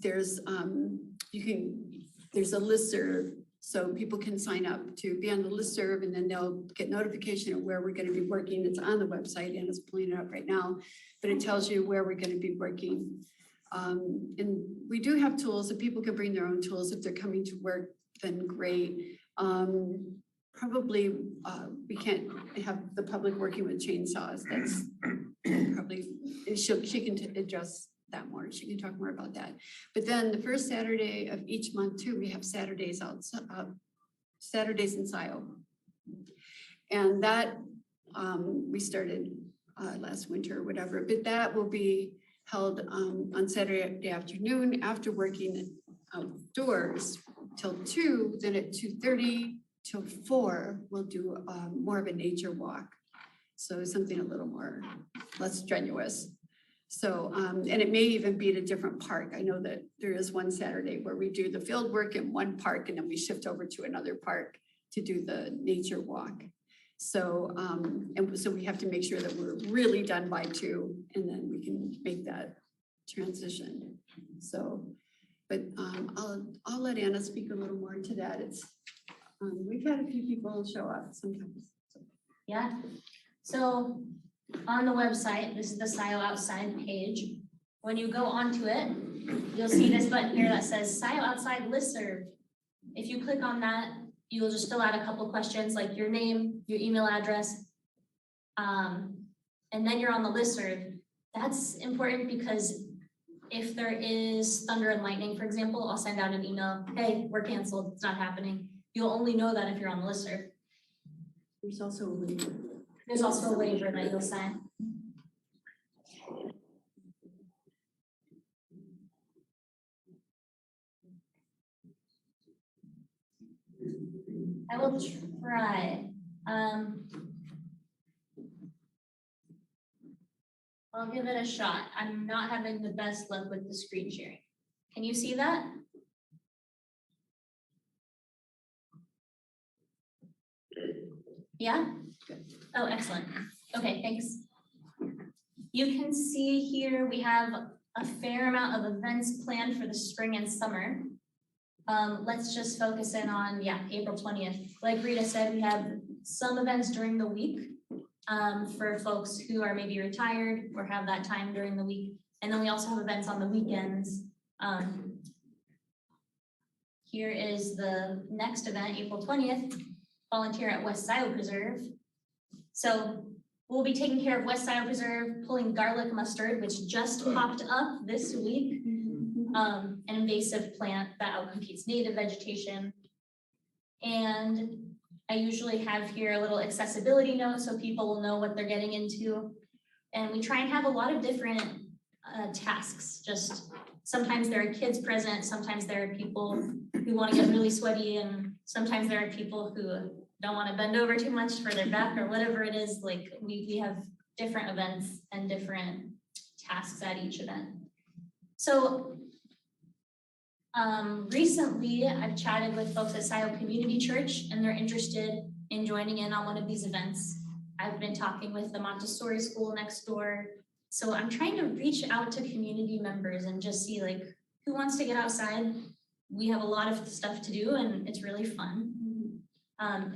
there's, there's a listserv, so people can sign up to be on the listserv, and then they'll get notification of where we're going to be working. It's on the website and it's pulling it up right now, but it tells you where we're going to be working. And we do have tools, and people can bring their own tools if they're coming to work, then great. Probably we can't have the public working with chainsaws. That's probably, she can address that more. She can talk more about that. But then the first Saturday of each month too, we have Saturdays Saturdays in Scio. And that we started last winter or whatever, but that will be held on Saturday afternoon after working outdoors till 2, then at 2:30 till 4, we'll do more of a nature walk. So something a little more, less strenuous. So, and it may even be at a different park. I know that there is one Saturday where we do the field work in one park and then we shift over to another park to do the nature walk. So, and so we have to make sure that we're really done by 2, and then we can make that transition. So, but I'll let Anna speak a little more to that. It's, we've had a few people show up sometimes.
Yeah, so on the website, this is the Scio Outside page. When you go onto it, you'll see this button here that says Scio Outside Listserv. If you click on that, you will just fill out a couple questions like your name, your email address, and then you're on the listserv. That's important because if there is thunder and lightning, for example, I'll send out an email, hey, we're canceled, it's not happening. You'll only know that if you're on the listserv.
There's also a waiver.
There's also a waiver that you'll sign. I will try. I'll give it a shot. I'm not having the best luck with the screen sharing. Can you see that? Yeah? Oh, excellent. Okay, thanks. You can see here we have a fair amount of events planned for the spring and summer. Let's just focus in on, April 20th. Like Rita said, we have some events during the week for folks who are maybe retired or have that time during the week. And then we also have events on the weekends. Here is the next event, April 20th, volunteer at West Scio Preserve. So we'll be taking care of West Scio Preserve, pulling garlic mustard, which just popped up this week. An invasive plant that outcompetes native vegetation. And I usually have here a little accessibility note so people will know what they're getting into. And we try and have a lot of different tasks. Just sometimes there are kids present, sometimes there are people who want to get really sweaty, and sometimes there are people who don't want to bend over too much for their back or whatever it is. Like we have different events and different tasks at each event. So recently I've chatted with folks at Scio Community Church, and they're interested in joining in on one of these events. I've been talking with the Montessori school next door. So I'm trying to reach out to community members and just see like who wants to get outside. We have a lot of stuff to do and it's really fun.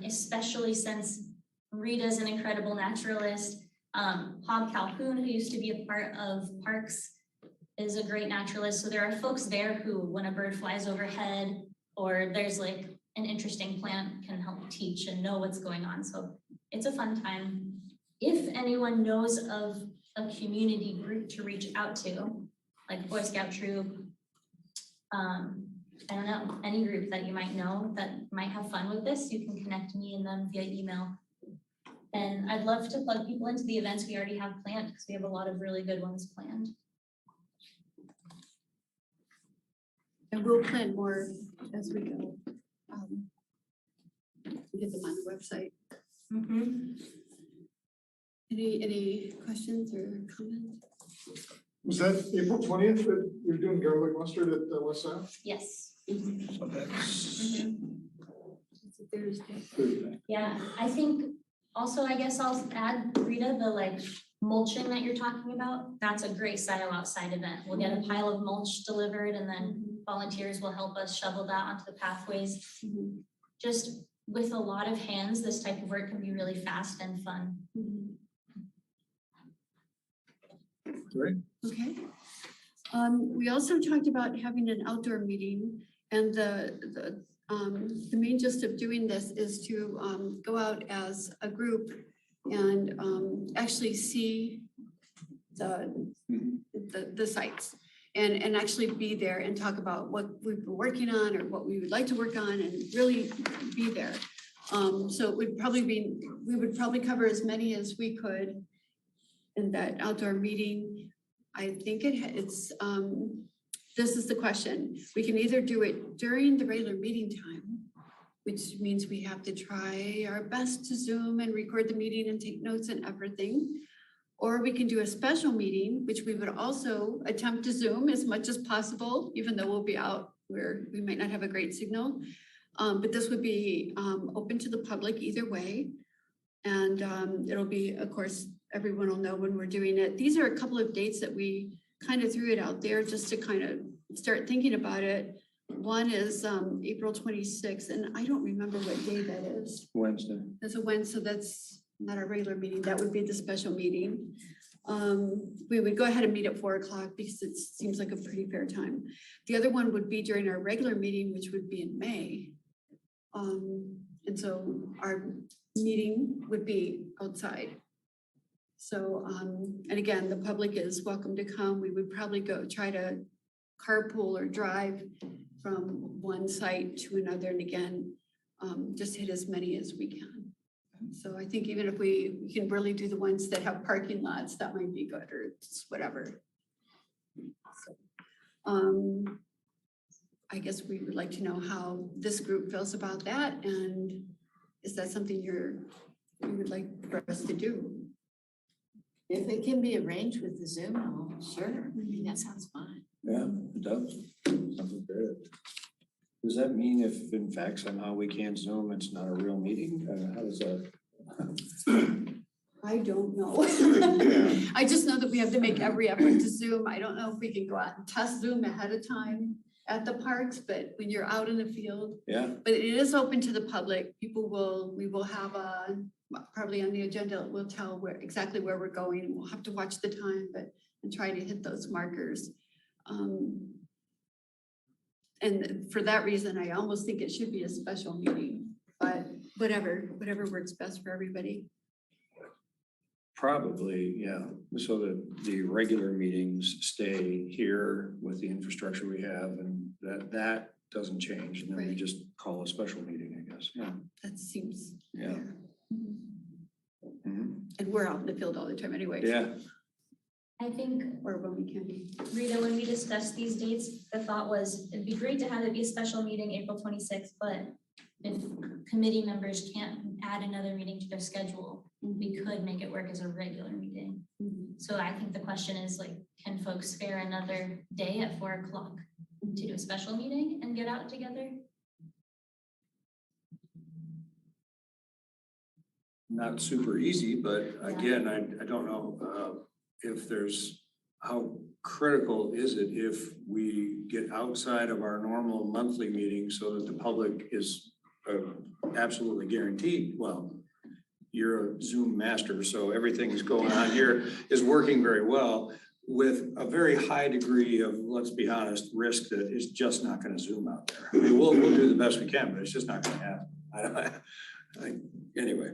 Especially since Rita's an incredible naturalist. Bob Calhoun, who used to be a part of Parks, is a great naturalist. So there are folks there who, when a bird flies overhead or there's like an interesting plant, can help teach and know what's going on. So it's a fun time. If anyone knows of a community group to reach out to, like Boy Scout troop, I don't know, any group that you might know that might have fun with this, you can connect me and them via email. And I'd love to plug people into the events we already have planned because we have a lot of really good ones planned.
And we'll plan more as we go. Get them on the website.
Mm-hmm.
Any questions or comments?
Was that April 20th that you're doing garlic mustard at the West Side?
Yes.
So that's
It's a Thursday.
Thursday.
Yeah, I think also, I guess I'll add, Rita, the like mulching that you're talking about, that's a great Scio outside event. We'll get a pile of mulch delivered and then volunteers will help us shovel that onto the pathways. Just with a lot of hands, this type of work can be really fast and fun.
Great.
Okay. We also talked about having an outdoor meeting, and the main gist of doing this is to go out as a group and actually see the sites and actually be there and talk about what we've been working on or what we would like to work on and really be there. So it would probably be, we would probably cover as many as we could in that outdoor meeting. I think it's, this is the question. We can either do it during the regular meeting time, which means we have to try our best to Zoom and record the meeting and take notes and everything. Or we can do a special meeting, which we would also attempt to Zoom as much as possible, even though we'll be out where we might not have a great signal. But this would be open to the public either way. And it'll be, of course, everyone will know when we're doing it. These are a couple of dates that we kind of threw it out there just to kind of start thinking about it. One is April 26th, and I don't remember what day that is.
Wednesday.
That's a Wednesday, so that's not our regular meeting. That would be the special meeting. We would go ahead and meet at 4 o'clock because it seems like a pretty fair time. The other one would be during our regular meeting, which would be in May. And so our meeting would be outside. So, and again, the public is welcome to come. We would probably go try to carpool or drive from one site to another. And again, just hit as many as we can. So I think even if we can really do the ones that have parking lots, that might be good, or just whatever. So, I guess we would like to know how this group feels about that, and is that something you would like for us to do?
If it can be arranged with the Zoom, well, sure, I mean, that sounds fine.
Yeah, it does. Sounds good. Does that mean if in fact somehow we can't Zoom, it's not a real meeting? How does that?
I don't know. I just know that we have to make every effort to Zoom. I don't know if we can go out and test Zoom ahead of time at the parks, but when you're out in the field.
Yeah.
But it is open to the public. We will have probably on the agenda, we'll tell exactly where we're going, and we'll have to watch the time, and try to hit those markers. And for that reason, I almost think it should be a special meeting, but whatever works best for everybody.
Probably, yeah. So that the regular meetings stay here with the infrastructure we have, and that doesn't change. And then we
Right.
just call a special meeting, I guess. Yeah.
That seems
Yeah.
fair.
Mhm.
And we're out in the field all the time anyway.
Yeah.
I think,
Or when we can be.
Rita, when we discussed these dates, the thought was it'd be great to have it be a special meeting April 26th, but if committee members can't add another meeting to their schedule, we could make it work as a regular meeting. So I think the question is like, can folks spare another day at 4 o'clock to do a special meeting and get out together?
Not super easy, but again, I don't know if there's, how critical is it if we get outside of our normal monthly meeting so that the public is absolutely guaranteed? Well, you're a Zoom master, so everything is going on here is working very well with a very high degree of, let's be honest, risk that is just not going to Zoom out there. I mean, we'll do the best we can, but it's just not going to happen. Anyway.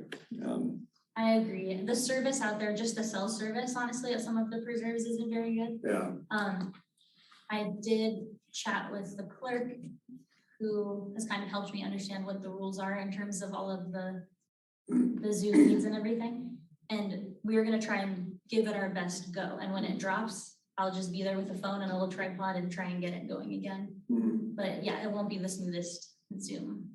I agree. The service out there, just the cell service, honestly, at some of the preserves isn't very good.
Yeah.
I did chat with the clerk who has kind of helped me understand what the rules are in terms of all of the Zoom needs and everything. And we're gonna try and give it our best go. And when it drops, I'll just be there with a phone and a little tripod and try and get it going again. But yeah, it won't be the smoothest Zoom.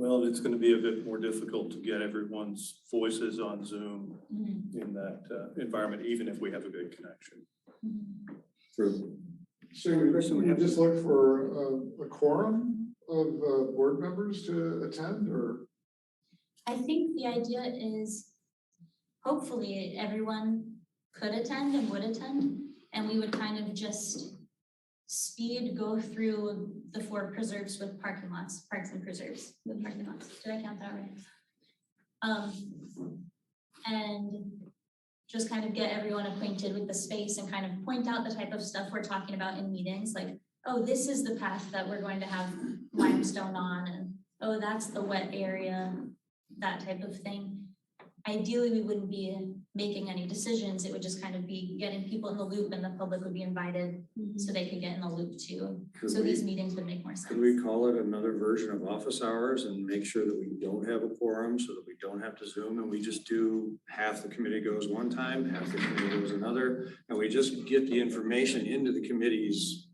Well, it's gonna be a bit more difficult to get everyone's voices on Zoom in that environment, even if we have a good connection.
True.
So we just look for a quorum of board members to attend, or?
I think the idea is hopefully everyone could attend and would attend, and we would kind of just go through the 4 preserves with parking lots, parks and preserves with parking lots. Did I count that right? And just kind of get everyone acquainted with the space and kind of point out the type of stuff we're talking about in meetings, like, oh, this is the path that we're going to have limestone on, and oh, that's the wet area, that type of thing. Ideally, we wouldn't be making any decisions. It would just kind of be getting people in the loop, and the public would be invited so they could get in the loop too.
Could
So these
we-
meetings would make more sense.
Could we call it another version of office hours and make sure that we don't have a quorum so that we don't have to Zoom, and we just do half the committee goes one time, half the committee goes another, and we just get the information into the committee's,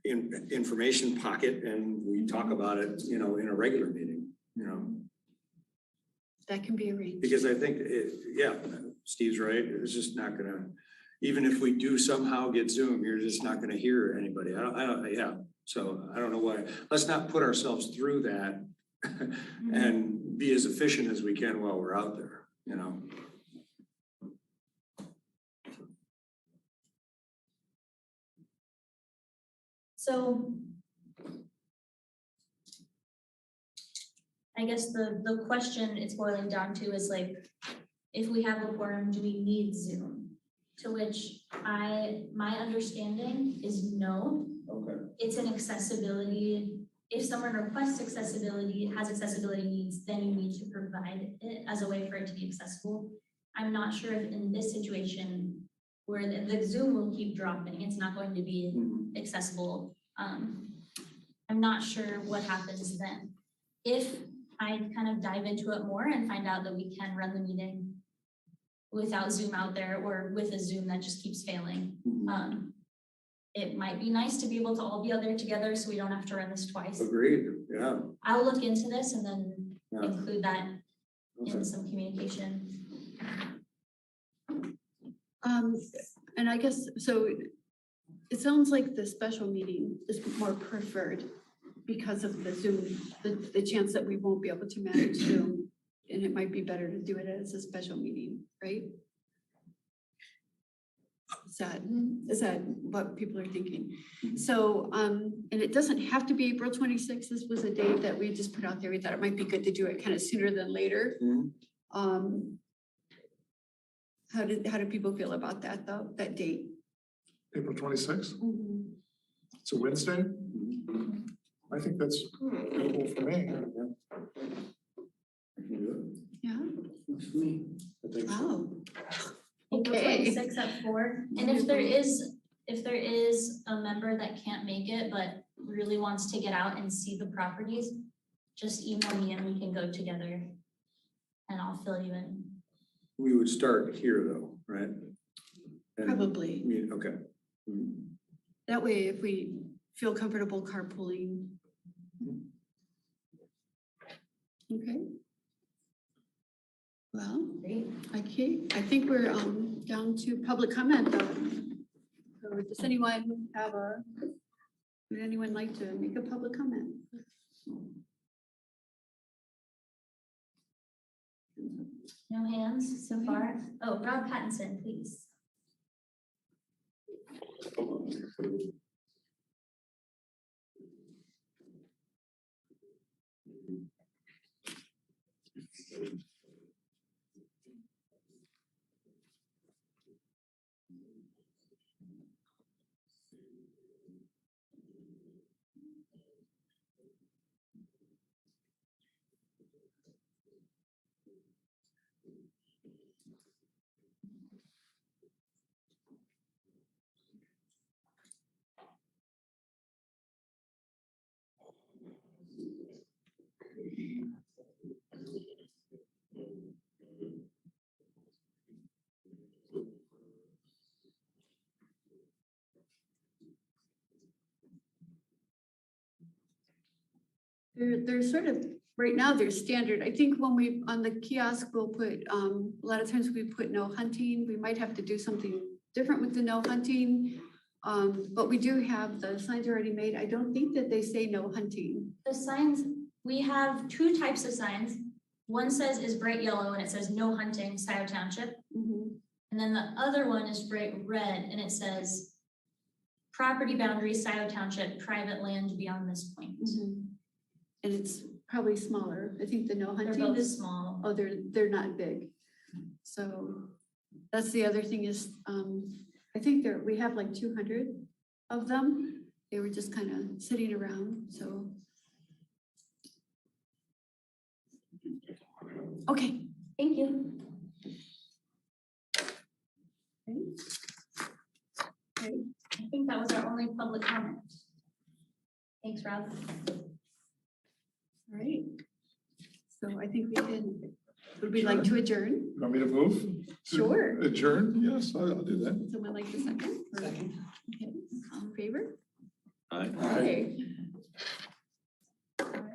information pocket, and we talk about it, in a regular meeting,
That can be arranged.
Because I think, Steve's right, it's just not gonna, even if we do somehow get Zoom, you're just not gonna hear anybody. So I don't know why, let's not put ourselves through that and be as efficient as we can while we're out there,
So I guess the question it's boiling down to is like, if we have a quorum, do we need Zoom? To which my understanding is no.
Okay.
It's an accessibility. If someone requests accessibility, has accessibility needs, then you need to provide it as a way for it to be accessible. I'm not sure if in this situation where the Zoom will keep dropping, it's not going to be accessible. I'm not sure what happens then. If I kind of dive into it more and find out that we can run the meeting without Zoom out there, or with a Zoom that just keeps failing, it might be nice to be able to all be out there together so we don't have to run this twice.
Agreed, yeah.
I'll look into this and then
Yeah.
include that
Okay.
in some communication.
And I guess, so it sounds like the special meeting is more preferred because of the Zoom, the chance that we won't be able to manage Zoom. And it might be better to do it as a special meeting, right? Is that what people are thinking? So, and it doesn't have to be April 26th. This was a date that we just put out there. We thought it might be good to do it kind of sooner than later.
Mhm.
How do people feel about that though, that date?
April 26th? It's a Wednesday? I think that's doable for me.
Yeah,
Works for me. I think so.
wow.
April
Okay.
26th at 4. And if there is a member that can't make it, but really wants to get out and see the properties, just email me and we can go together and I'll fill you in.
We would start here though, right? And-
Probably.
Okay.
That way, if we feel comfortable carpooling. Okay. Well,
Great.
I think we're down to public comment though. So does anyone would anyone like to make a public comment?
No hands so far? Oh, Rob Pattinson, please.
They're sort of, right now, they're standard. I think when we, on the kiosk, we'll put, a lot of times we put no hunting. We might have to do something different with the no hunting. But we do have the signs already made. I don't think that they say no hunting.
The signs, we have two types of signs. One says is bright yellow and it says no hunting, Scio Township. And then the other one is bright red and it says property boundaries, Scio Township, private land beyond this point.
And it's probably smaller. I think the no
They're
hunting
both
is,
small.
oh, they're not big. So that's the other thing is, I think we have like 200 of them. They were just kind of sitting around, so. Okay,
Thank you.
okay.
I think that was our only public comment. Thanks, Rob.
All right. So I think we can, would we like to adjourn?
You want me to move? To
Sure.
Adjourn? Yes, I'll do that.
Someone like the second? Second. Okay, all in favor?
Aye.
Okay. All right.